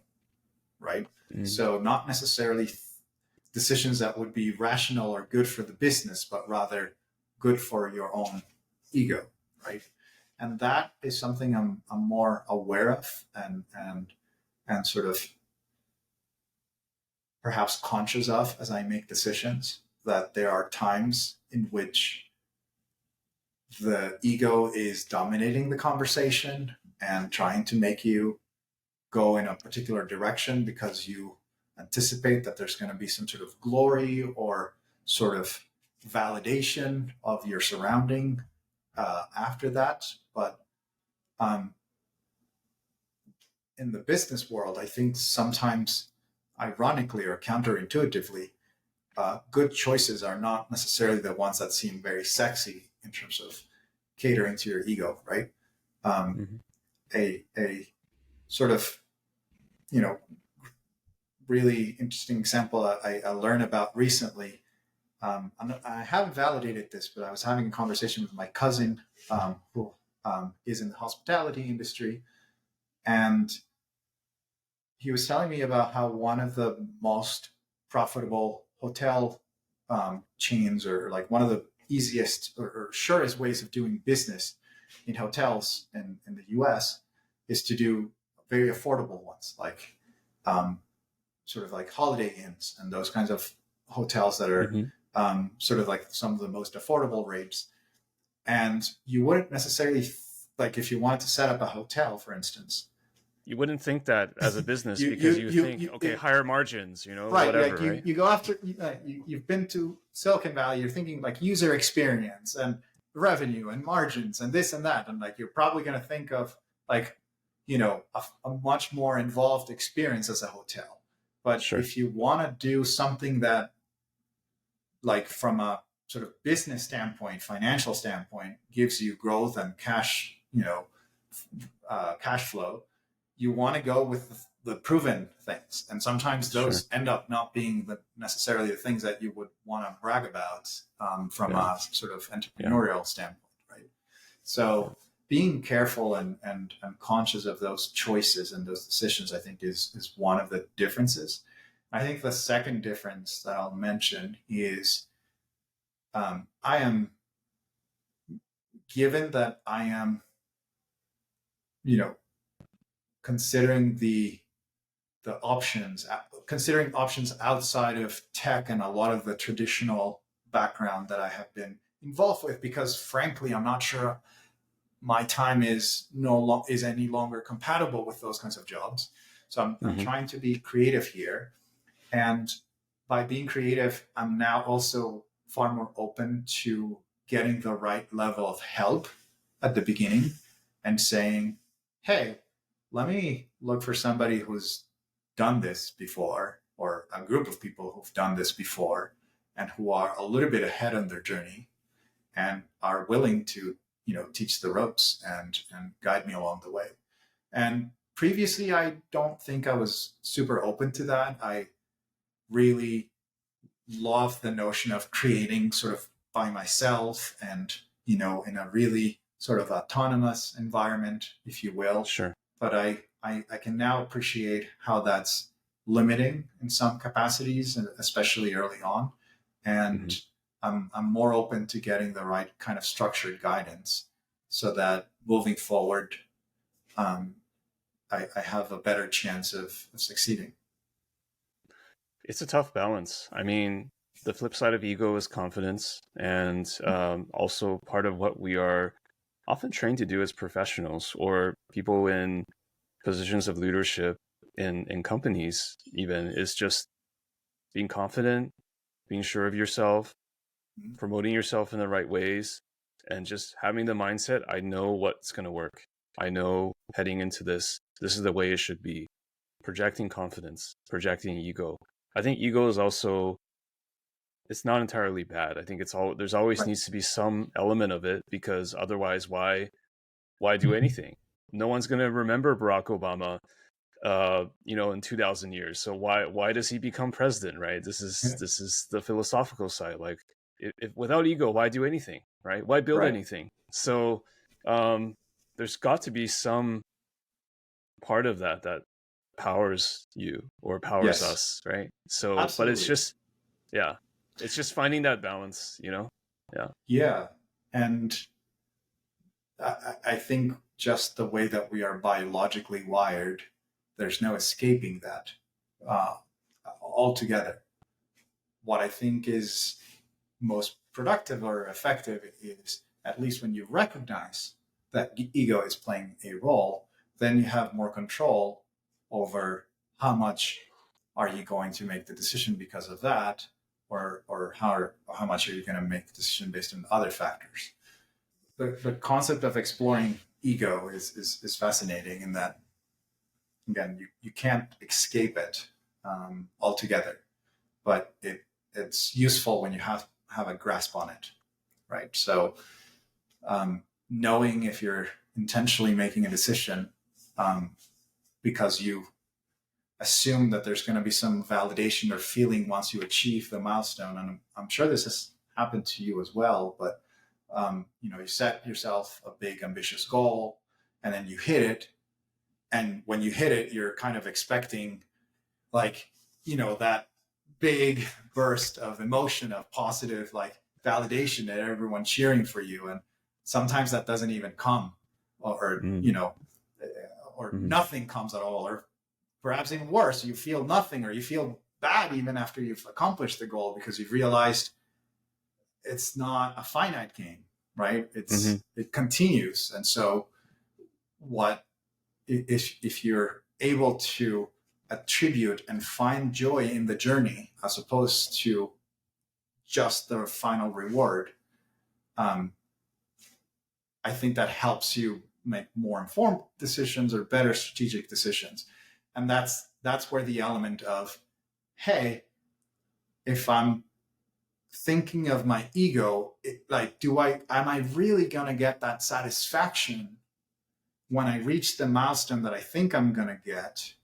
Speaker 2: right?
Speaker 1: Mm.
Speaker 2: So not necessarily decisions that would be rational or good for the business, but rather good for your own ego, right? And that is something I'm more aware of and sort of perhaps conscious of as I make decisions. That there are times in which the ego is dominating the conversation and trying to make you go in a particular direction because you anticipate that there's going to be some sort of glory or sort of validation of your surrounding after that. But um, in the business world, I think sometimes, ironically or counterintuitively, good choices are not necessarily the ones that seem very sexy in terms of catering to your ego, right? Um,
Speaker 1: Mm-hmm.
Speaker 2: a sort of you know really interesting example I learned about recently. I haven't validated this, but I was having a conversation with my cousin who is in the hospitality industry, and he was telling me about how one of the most profitable hotel chains, or like one of the easiest or surest ways of doing business in hotels in the US, is to do very affordable ones, like um, sort of like Holiday Inns and those kinds of hotels that are
Speaker 1: Mm-hmm.
Speaker 2: sort of like some of the most affordable rates. And you wouldn't necessarily, like if you wanted to set up a hotel, for instance,
Speaker 1: You wouldn't think that as a business
Speaker 2: you
Speaker 1: because
Speaker 2: you
Speaker 1: you
Speaker 2: you,
Speaker 1: think,
Speaker 2: you
Speaker 1: okay,
Speaker 2: it,
Speaker 1: higher margins,
Speaker 2: right, like
Speaker 1: whatever,
Speaker 2: you
Speaker 1: right?
Speaker 2: you go after you've been to Silicon Valley, you're thinking like user experience and revenue and margins and this and that, and like you're probably going to think of like a much more involved experience as a hotel. But
Speaker 1: Sure.
Speaker 2: if you want to do something that, like from a sort of business standpoint, financial standpoint, gives you growth and cash, cash flow, you want to go with the proven things. And sometimes
Speaker 1: Sure.
Speaker 2: those end up not being necessarily the things that you would want to brag about from
Speaker 1: Yeah.
Speaker 2: a sort of
Speaker 1: Yeah.
Speaker 2: entrepreneurial standpoint, right?
Speaker 1: Yeah.
Speaker 2: So being careful and conscious of those choices and those decisions, I think, is one of the differences. I think the second difference that I'll mention is I am, given that I am, you know, considering the options, considering options outside of tech and a lot of the traditional background that I have been involved with, because frankly, I'm not sure my time is any longer compatible with those kinds of jobs. So I'm
Speaker 1: Mm-hmm.
Speaker 2: trying to be creative here, and by being creative, I'm now also far more open to getting the right level of help at the beginning and saying, hey, let me look for somebody who's done this before, or a group of people who've done this before and who are a little bit ahead on their journey and are willing to, teach the ropes and guide me along the way. And previously, I don't think I was super open to that. I really love the notion of creating sort of by myself and, in a really sort of autonomous environment, if you will.
Speaker 1: Sure.
Speaker 2: But I can now appreciate how that's limiting in some capacities, and especially early on.
Speaker 1: Mm-hmm.
Speaker 2: And I'm more open to getting the right kind of structured guidance so that moving forward, um, I have a better chance of succeeding.
Speaker 1: It's a tough balance. I mean, the flip side of ego is confidence, and also part of what we are often trained to do as professionals or people in positions of leadership in companies even, is just being confident, being sure of yourself, promoting yourself in the right ways, and just having the mindset, I know what's going to work. I know heading into this is the way it should be. Projecting confidence, projecting ego. I think ego is also, it's not entirely bad. I think there's always
Speaker 2: Right.
Speaker 1: needs to be some element of it, because otherwise why do anything? No one's going to remember Barack Obama in 2000 years. So why does he become president, right? This is
Speaker 2: Yeah.
Speaker 1: the philosophical side. Like, if without ego, why do anything, right? Why build
Speaker 2: Right.
Speaker 1: anything? So um there's got to be some part of that powers you or powers
Speaker 2: Yes.
Speaker 1: us, right? So, but it's
Speaker 2: Absolutely.
Speaker 1: just, yeah, it's just finding that balance, Yeah.
Speaker 2: Yeah. And I think just the way that we are biologically wired, there's no escaping that uh, altogether. What I think is most productive or effective is, at least when you recognize that ego is playing a role, then you have more control over how much are you going to make the decision because of that, or how much are you going to make the decision based on other factors. The concept of exploring ego is fascinating in that, again, you can't escape it altogether, but it's useful when you have a grasp on it, right? So knowing if you're intentionally making a decision because you assume that there's going to be some validation or feeling once you achieve the milestone, and I'm sure this has happened to you as well, but you set yourself a big ambitious goal and then you hit it, and when you hit it, you're kind of expecting, like, that big burst of emotion, of positive, like, validation, that everyone cheering for you, and sometimes that doesn't even come, or
Speaker 1: Mm-hmm.
Speaker 2: or nothing comes at all, or perhaps even worse, you feel nothing, or you feel bad even after you've accomplished the goal, because you've realized it's not a finite game, right?
Speaker 1: Mm-hmm.
Speaker 2: It continues. And so what if you're able to attribute and find joy in the journey as opposed to just the final reward, um, I think that helps you make more informed decisions or better strategic decisions. And that's where the element of, hey, if I'm thinking of my ego, like, am I really going to get that satisfaction when I reach the milestone that I think I'm going to get,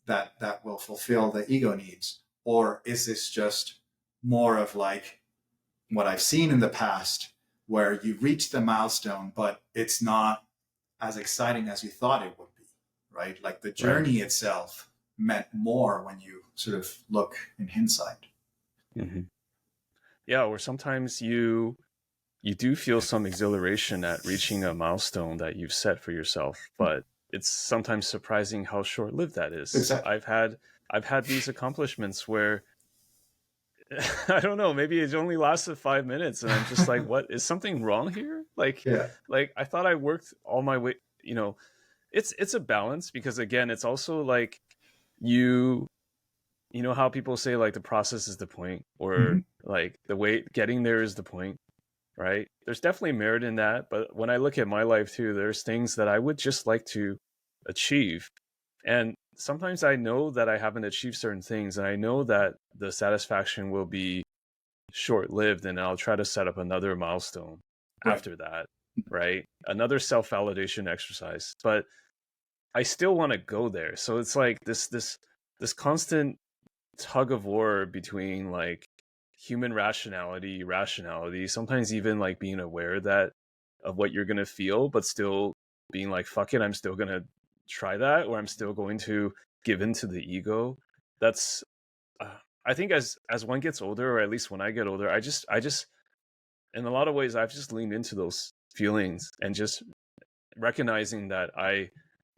Speaker 2: that will fulfill the ego needs? Or is this just more of like what I've seen in the past, where you reach the milestone, but it's not as exciting as you thought it would be, right? Like, the
Speaker 1: Right.
Speaker 2: journey itself meant more when you sort of look in hindsight.
Speaker 1: Mm-hmm. Yeah, or sometimes you do feel some exhilaration at reaching a milestone that you've set for yourself, but it's sometimes surprising how short-lived that is.
Speaker 2: Exactly.
Speaker 1: I've had these accomplishments where I don't know, maybe it only lasted 5 minutes, and I'm just like, what, is something wrong here?
Speaker 2: Yeah.
Speaker 1: Like I thought I worked all my way, it's a balance, because again, it's also like, you you know how people say, like, the process is the point,
Speaker 2: Mm-hmm.
Speaker 1: or like the way getting there is the point, right? There's definitely merit in that, but when I look at my life too, there's things that I would just like to achieve. And sometimes I know that I haven't achieved certain things, and I know that the satisfaction will be short-lived, and I'll try to set up another milestone
Speaker 2: Right.
Speaker 1: after that, right? Another self-validation exercise. But I still want to go there. So it's like this constant tug of war between, like, human rationality, sometimes even like being aware that of what you're gonna feel, but still being like, fuck it, I'm still gonna try that, or I'm still going to give in to the ego. That's I think as one gets older, or at least when I get older, I just in a lot of ways I've just leaned into those feelings, and just recognizing that I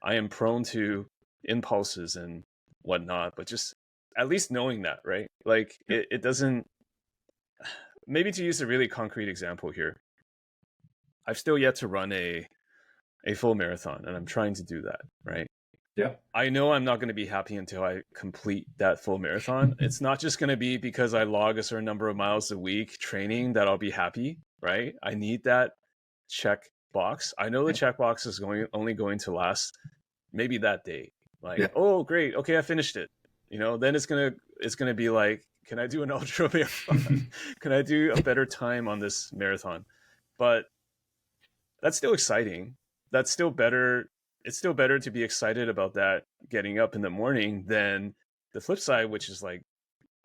Speaker 1: am prone to impulses and whatnot, but just at least knowing that, right? Like, it doesn't maybe to use a really concrete example here, I've still yet to run a full marathon, and I'm trying to do that, right?
Speaker 2: Yeah.
Speaker 1: I know I'm not going to be happy until I complete that full marathon. It's not just going to be because I log a certain number of miles a week training that I'll be happy, right? I need that check box. I know the check box is only going to last maybe that day. Like,
Speaker 2: Yeah.
Speaker 1: oh great, okay, I finished it. Then it's gonna be like, can I do an ultra marathon? Can I do a better time on this marathon? But that's still exciting. That's still better. It's still better to be excited about that getting up in the morning than the flip side, which is like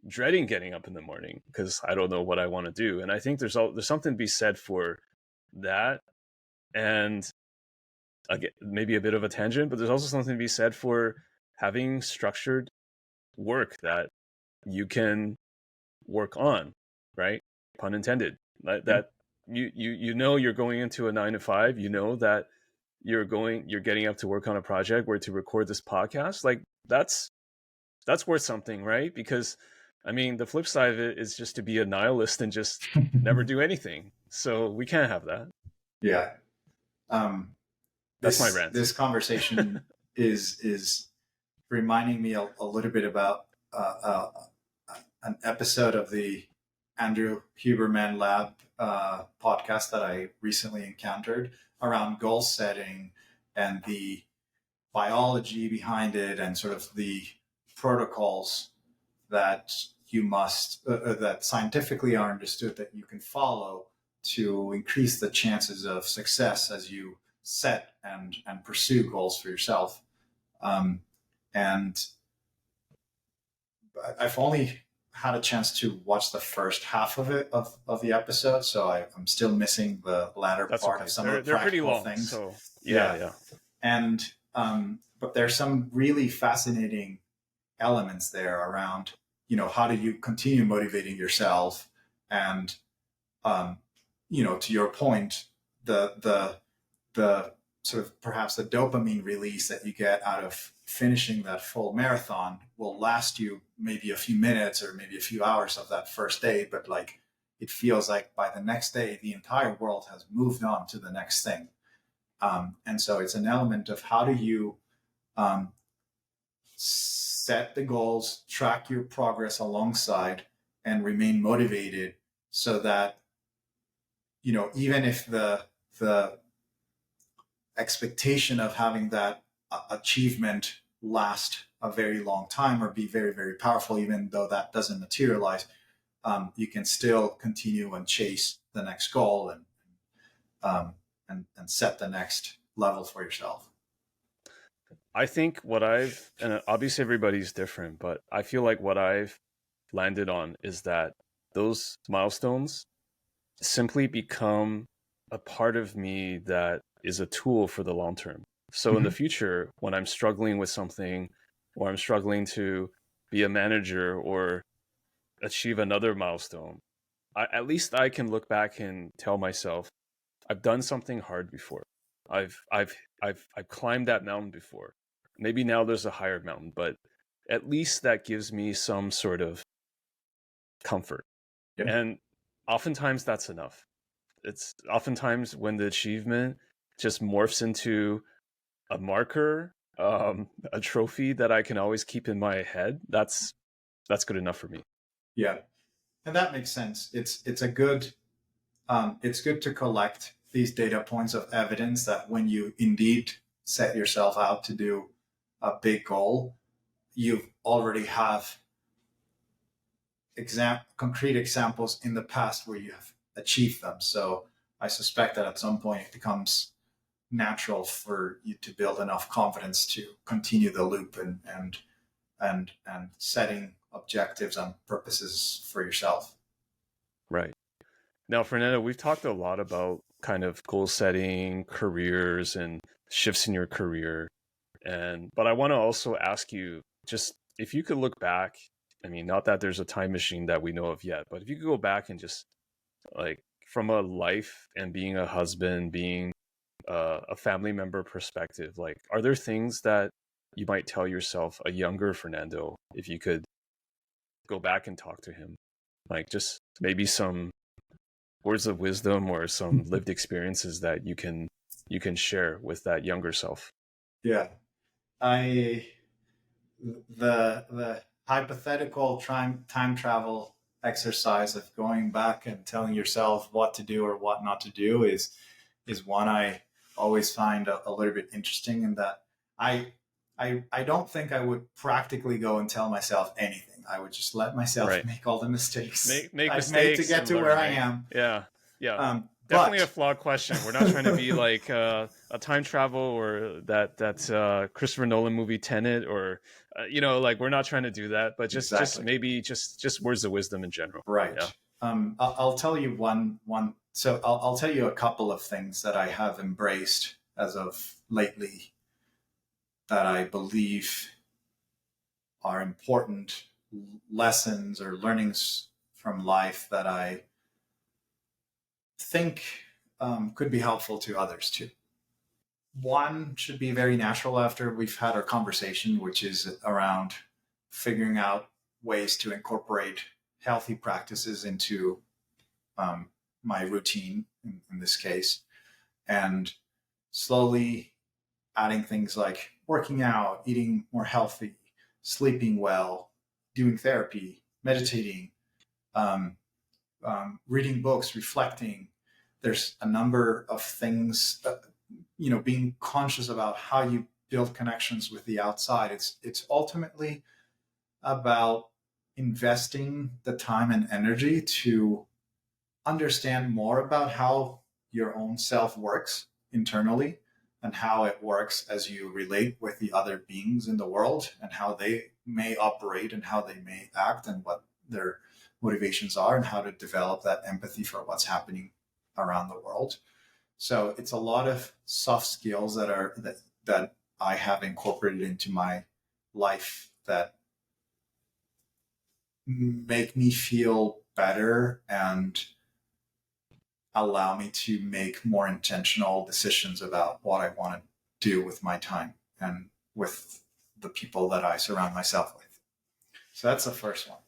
Speaker 1: dreading getting up in the morning because I don't know what I want to do. And I think there's something to be said for that. And again, maybe a bit of a tangent, but there's also something to be said for having structured work that you can work on, right? Pun intended. That you're going into a 9 to 5. You know that you're getting up to work on a project where to record this podcast. Like that's worth something, right? Because I mean, the flip side of it is just to be a nihilist and just never do anything. So we can't have that.
Speaker 2: Yeah.
Speaker 1: That's my rant.
Speaker 2: This conversation is reminding me a little bit about an episode of the Andrew Huberman Lab podcast that I recently encountered around goal setting and the biology behind it and sort of the protocols that you must that scientifically are understood that you can follow to increase the chances of success as you set and pursue goals for yourself. And I've only had a chance to watch the first half of it of the episode, so I'm still missing the latter part of some of the practical things.
Speaker 1: So yeah.
Speaker 2: And but there's some really fascinating elements there around, how do you continue motivating yourself, and to your point, the sort of perhaps the dopamine release that you get out of finishing that full marathon will last you maybe a few minutes or maybe a few hours of that first day, but like it feels like by the next day the entire world has moved on to the next thing. And so it's an element of how do you set the goals, track your progress alongside, and remain motivated so that, even if the expectation of having that achievement last a very long time or be very, very powerful, even though that doesn't materialize, you can still continue and chase the next goal and set the next level for yourself.
Speaker 1: I think and obviously everybody's different, but I feel like what I've landed on is that those milestones simply become a part of me that is a tool for the long term. So in the future, when I'm struggling with something, or I'm struggling to be a manager or achieve another milestone, at least I can look back and tell myself, I've done something hard before. I've climbed that mountain before. Maybe now there's a higher mountain, but at least that gives me some sort of comfort.
Speaker 2: Yep.
Speaker 1: And oftentimes that's enough. It's oftentimes when the achievement just morphs into a marker, a trophy that I can always keep in my head, that's good enough for me.
Speaker 2: Yeah, and that makes sense. It's good to collect these data points of evidence that when you indeed set yourself out to do a big goal, you already have concrete examples in the past where you have achieved them. So I suspect that at some point it becomes natural for you to build enough confidence to continue the loop and setting objectives and purposes for yourself.
Speaker 1: Right. Now, Fernando, we've talked a lot about kind of goal setting, careers, and shifts in your career. But I want to also ask you, just if you could look back, I mean, not that there's a time machine that we know of yet, but if you could go back and just like from a life and being a husband, being a family member perspective, like, are there things that you might tell yourself, a younger Fernando, if you could go back and talk to him? Like just maybe some words of wisdom or some lived experiences that you can share with that younger self.
Speaker 2: Yeah. I the hypothetical time travel exercise of going back and telling yourself what to do or what not to do is one I always find a little bit interesting, in that I I don't think I would practically go and tell myself anything. I would just let myself
Speaker 1: Right.
Speaker 2: make all the mistakes
Speaker 1: Make
Speaker 2: I've made to
Speaker 1: mistakes
Speaker 2: get
Speaker 1: and
Speaker 2: to where
Speaker 1: learn,
Speaker 2: I
Speaker 1: right?
Speaker 2: am.
Speaker 1: Yeah. Yeah. Definitely a
Speaker 2: But
Speaker 1: flawed question. We're not trying to be like a time travel or that Christopher Nolan movie Tenet, or you know, like we're not trying to do that, but just
Speaker 2: exactly.
Speaker 1: maybe just words of wisdom in general.
Speaker 2: Right.
Speaker 1: Yeah.
Speaker 2: I'll tell you one. So I'll tell you a couple of things that I have embraced as of lately that I believe are important lessons or learnings from life that I think could be helpful to others too. One should be very natural after we've had our conversation, which is around figuring out ways to incorporate healthy practices into um, my routine in this case, and slowly adding things like working out, eating more healthy, sleeping well, doing therapy, meditating, um, reading books, reflecting. There's a number of things that, being conscious about how you build connections with the outside. It's ultimately about investing the time and energy to understand more about how your own self works internally, and how it works as you relate with the other beings in the world, and how they may operate and how they may act and what their motivations are, and how to develop that empathy for what's happening around the world. So it's a lot of soft skills that I have incorporated into my life that make me feel better and allow me to make more intentional decisions about what I want to do with my time and with the people that I surround myself with. So that's the first one.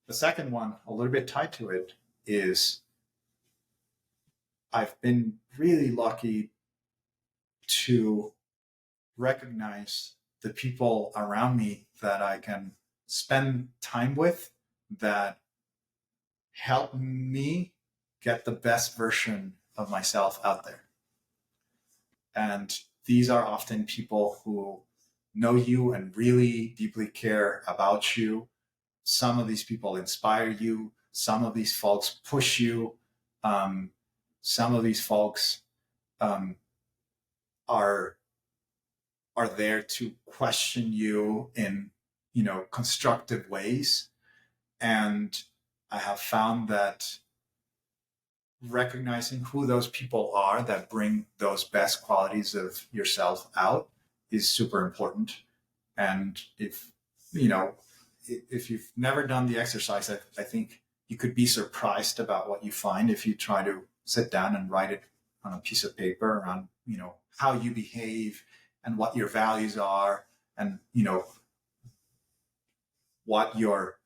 Speaker 2: The second one, a little bit tied to it, is I've been really lucky to recognize the people around me that I can spend time with that help me get the best version of myself out there. And these are often people who know you and really deeply care about you. Some of these people inspire you. Some of these folks push you. Um, some of these folks um, are are there to question you in constructive ways. And I have found that recognizing who those people are that bring those best qualities of yourself out is super important. And you know, if you've never done the exercise, I think you could be surprised about what you find if you try to sit down and write it on a piece of paper around, how you behave and what your values are, and, what your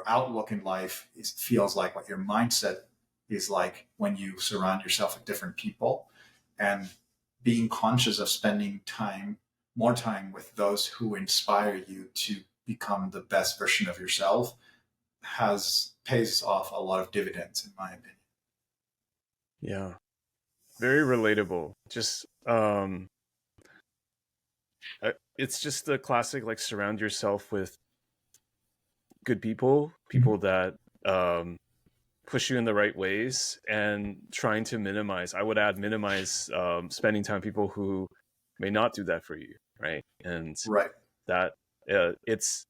Speaker 2: outlook in life feels like, what your mindset is like when you surround yourself with different people, and being conscious of spending more time with those who inspire you to become the best version of yourself pays off a lot of dividends, in my opinion.
Speaker 1: Yeah. Very relatable. Just it's just the classic like surround yourself with good people, people that push you in the right ways, and trying to minimize, I would add minimize spending time with people who may not do that for you, right? And
Speaker 2: Right.
Speaker 1: that it's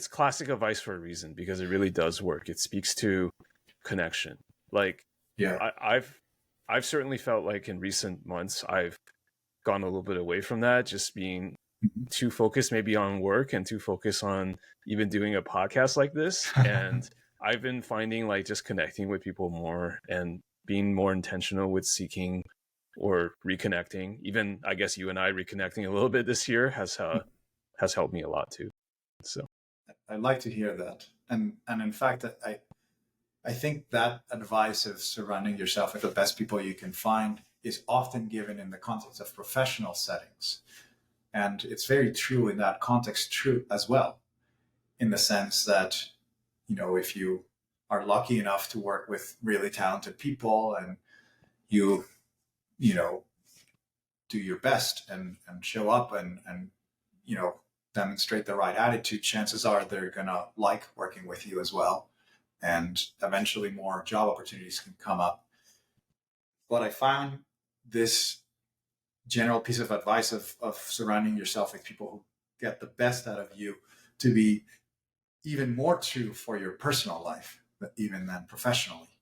Speaker 1: classic advice for a reason, because it really does work. It speaks to connection. Like
Speaker 2: Yeah.
Speaker 1: I've certainly felt like in recent months I've gone a little bit away from that, just being too focused maybe on work and too focused on even doing a podcast like this. And I've been finding like just connecting with people more and being more intentional with seeking or reconnecting. Even I guess you and I reconnecting a little bit this year has helped me a lot too. So
Speaker 2: I'd like to hear that. And in fact, I think that advice of surrounding yourself with the best people you can find is often given in the context of professional settings. And it's very true in that context, true as well, in the sense that, if you are lucky enough to work with really talented people and you, you know, do your best and show up and demonstrate the right attitude, chances are they're going to like working with you as well. And eventually more job opportunities can come up. But I found this general piece of advice of surrounding yourself with people who get the best out of you to be even more true for your personal life, even than professionally.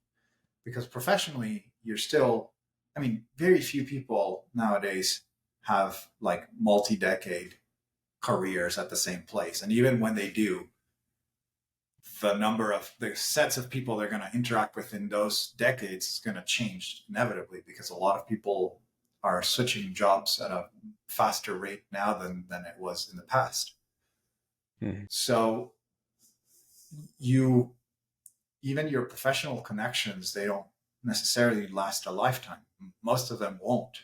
Speaker 2: Because professionally, you're still, very few people nowadays have like multi-decade careers at the same place. And even when they do, the sets of people they're going to interact with in those decades is going to change inevitably, because a lot of people are switching jobs at a faster rate now than it was in the past.
Speaker 1: Mm-hmm.
Speaker 2: So even your professional connections, they don't necessarily last a lifetime. Most of them won't,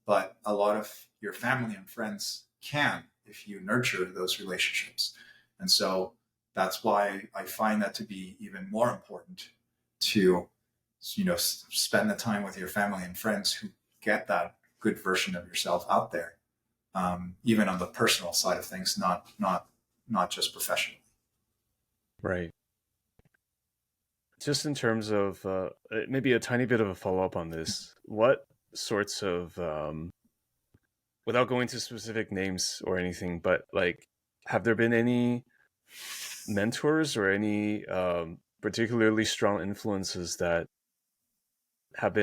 Speaker 2: but a lot of your family and friends can if you nurture those relationships. And so that's why I find that to be even more important to, spend the time with your family and friends who get that good version of yourself out there, even on the personal side of things, not just professionally.
Speaker 1: Right. Just in terms of maybe a tiny bit of a follow-up on this, what sorts of, without going to specific names or anything, but like, have there been any mentors or any particularly strong influences that have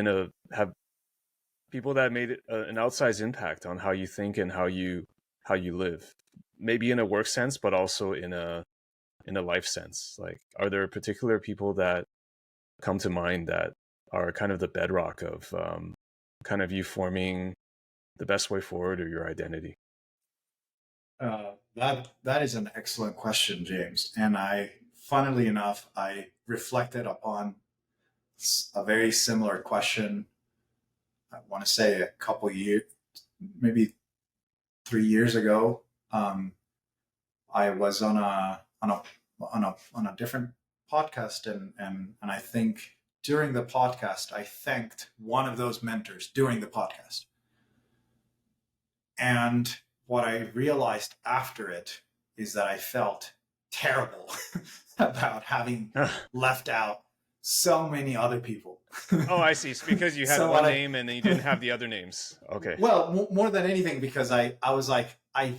Speaker 1: people that made an outsized impact on how you think and how you live, maybe in a work sense, but also in a life sense? Like, are there particular people that come to mind that are kind of the bedrock of kind of you forming the best way forward or your identity?
Speaker 2: That is an excellent question, James. And funnily enough, I reflected upon a very similar question. I want to say a couple years, maybe 3 years ago. I was on a different podcast, and I think during the podcast I thanked one of those mentors during the podcast. And what I realized after it is that I felt terrible about having left out so many other people.
Speaker 1: Oh, I see. It's because you had
Speaker 2: So
Speaker 1: one name and then you didn't have the other names. Okay.
Speaker 2: Well, more than anything, because I was like, I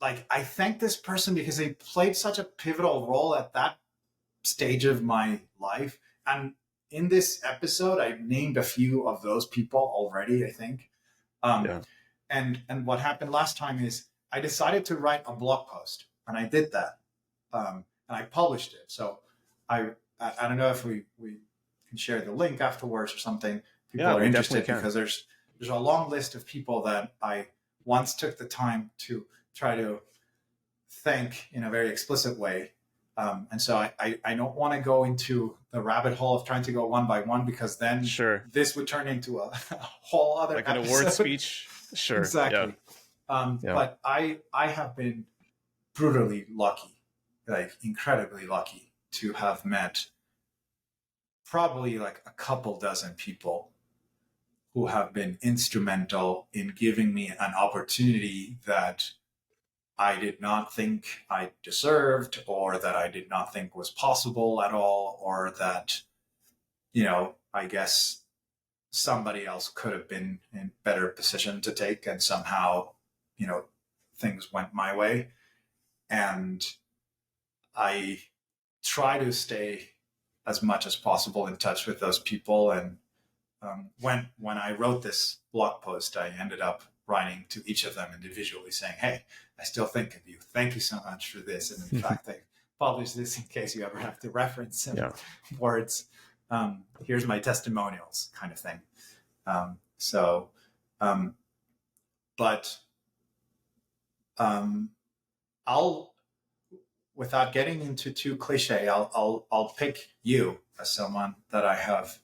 Speaker 2: thank this person because they played such a pivotal role at that stage of my life. And in this episode, I named a few of those people already, I think.
Speaker 1: Yeah.
Speaker 2: And what happened last time is I decided to write a blog post, and I did that, and I published it. So I don't know if we can share the link afterwards or something. People
Speaker 1: Yeah,
Speaker 2: are
Speaker 1: we
Speaker 2: interested
Speaker 1: definitely can.
Speaker 2: because there's a long list of people that I once took the time to try to thank in a very explicit way. And so I don't want to go into the rabbit hole of trying to go one by one, because then
Speaker 1: Sure.
Speaker 2: this would turn into a whole other
Speaker 1: Like an
Speaker 2: episode.
Speaker 1: award speech. Sure.
Speaker 2: Exactly.
Speaker 1: Yeah.
Speaker 2: But I have been brutally lucky, like incredibly lucky, to have met probably like a couple dozen people who have been instrumental in giving me an opportunity that I did not think I deserved, or that I did not think was possible at all, or that, I guess somebody else could have been in better position to take, and somehow, things went my way. And I try to stay as much as possible in touch with those people. And when I wrote this blog post, I ended up writing to each of them individually saying, hey, I still think of you. Thank you so much for this. And in fact, I published this in case you ever have to reference some words. Here's my testimonials, kind of thing. But I'll without getting into too cliche, I'll pick you as someone that I have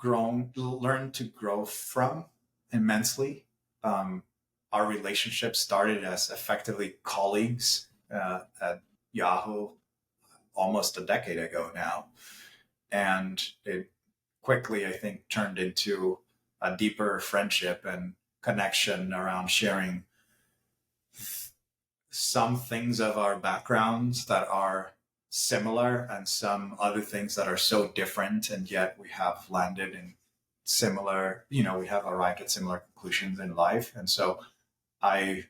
Speaker 2: learned to grow from immensely. Our relationship started as effectively colleagues at Yahoo almost a decade ago now. And it quickly, I think, turned into a deeper friendship and connection around sharing some things of our backgrounds that are similar and some other things that are so different, and yet we have landed in similar, we have arrived at similar conclusions in life. And so I've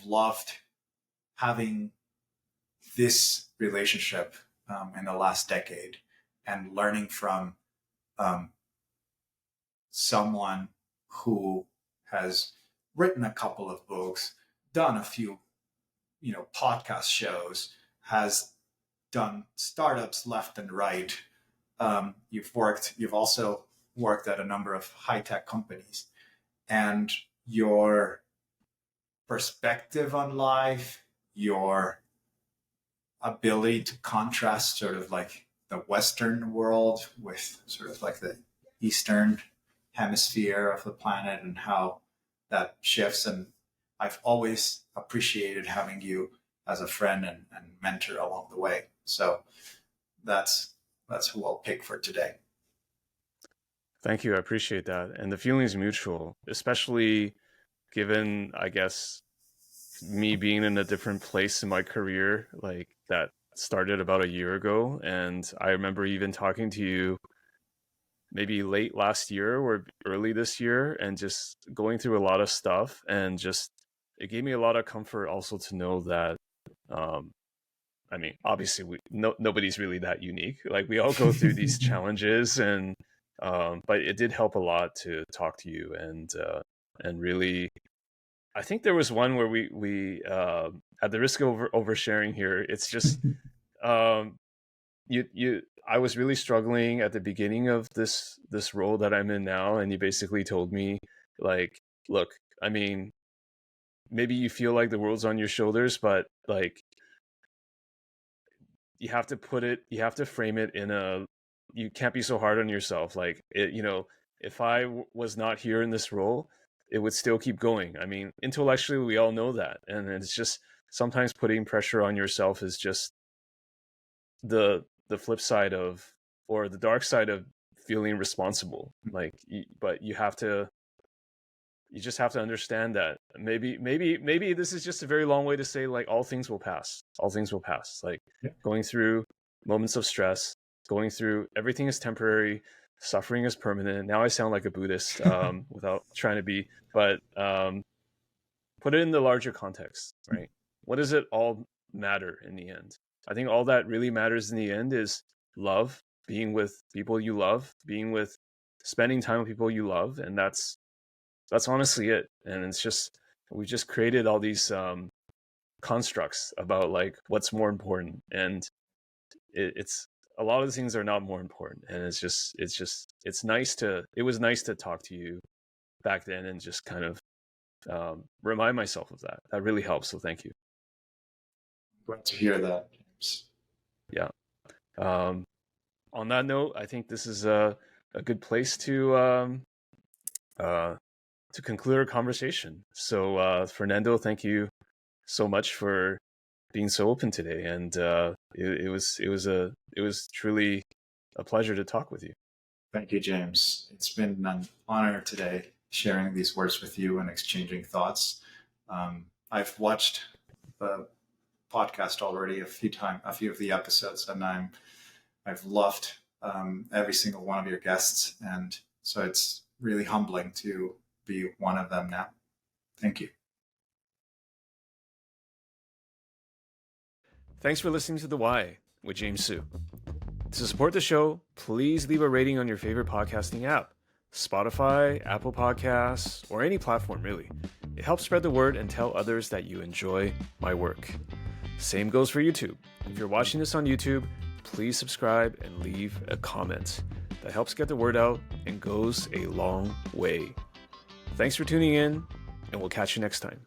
Speaker 2: loved having this relationship in the last decade, and learning from someone who has written a couple of books, done a few, podcast shows, has done startups left and right. You've also worked at a number of high-tech companies, and your perspective on life, your ability to contrast sort of like the Western world with sort of like the Eastern hemisphere of the planet and how that shifts. And I've always appreciated having you as a friend and mentor along the way. So that's who I'll pick for today.
Speaker 1: Thank you. I appreciate that. And the feeling is mutual, especially given, I guess, me being in a different place in my career, like that started about a year ago. And I remember even talking to you maybe late last year or early this year, and just going through a lot of stuff, and just it gave me a lot of comfort also to know that I mean, obviously nobody's really that unique. Like, we all go through these challenges, and but it did help a lot to talk to you, and really, I think there was one where we at the risk of oversharing here, it's just I was really struggling at the beginning of this role that I'm in now, and you basically told me, like, look, I mean, maybe you feel like the world's on your shoulders, but like, you have to frame it in you can't be so hard on yourself. Like, if I was not here in this role, it would still keep going. I mean, intellectually, we all know that. And it's just, sometimes putting pressure on yourself is just the flip side of, or the dark side of, feeling responsible. Like, but you just have to understand that maybe this is just a very long way to say, like, all things will pass. Like, going through moments of stress, going through, everything is temporary, suffering is permanent. Now I sound like a Buddhist without trying to be, but put it in the larger context, right? What does it all matter in the end? I think all that really matters in the end is love, being with people you love, spending time with people you love. And that's honestly it. And it's just, we just created all these constructs about, like, what's more important. And it's a lot of the things are not more important. And it was nice to talk to you back then, and just kind of remind myself of that. That really helps. So thank you.
Speaker 2: Glad to hear that, James.
Speaker 1: Yeah. On that note, I think this is a good place to conclude our conversation. So, Fernando, thank you so much for being so open today, and it was truly a pleasure to talk with you.
Speaker 2: Thank you, James. It's been an honor today sharing these words with you and exchanging thoughts. I've watched the podcast already a few of the episodes, and I've loved every single one of your guests, and so it's really humbling to be one of them now. Thank you.
Speaker 1: Thanks for listening to The Why with James Hsu. To support the show, please leave a rating on your favorite podcasting app, Spotify, Apple Podcasts, or any platform really. It helps spread the word and tell others that you enjoy my work. Same goes for YouTube. If you're watching this on YouTube, please subscribe and leave a comment. That helps get the word out and goes a long way. Thanks for tuning in, and we'll catch you next time.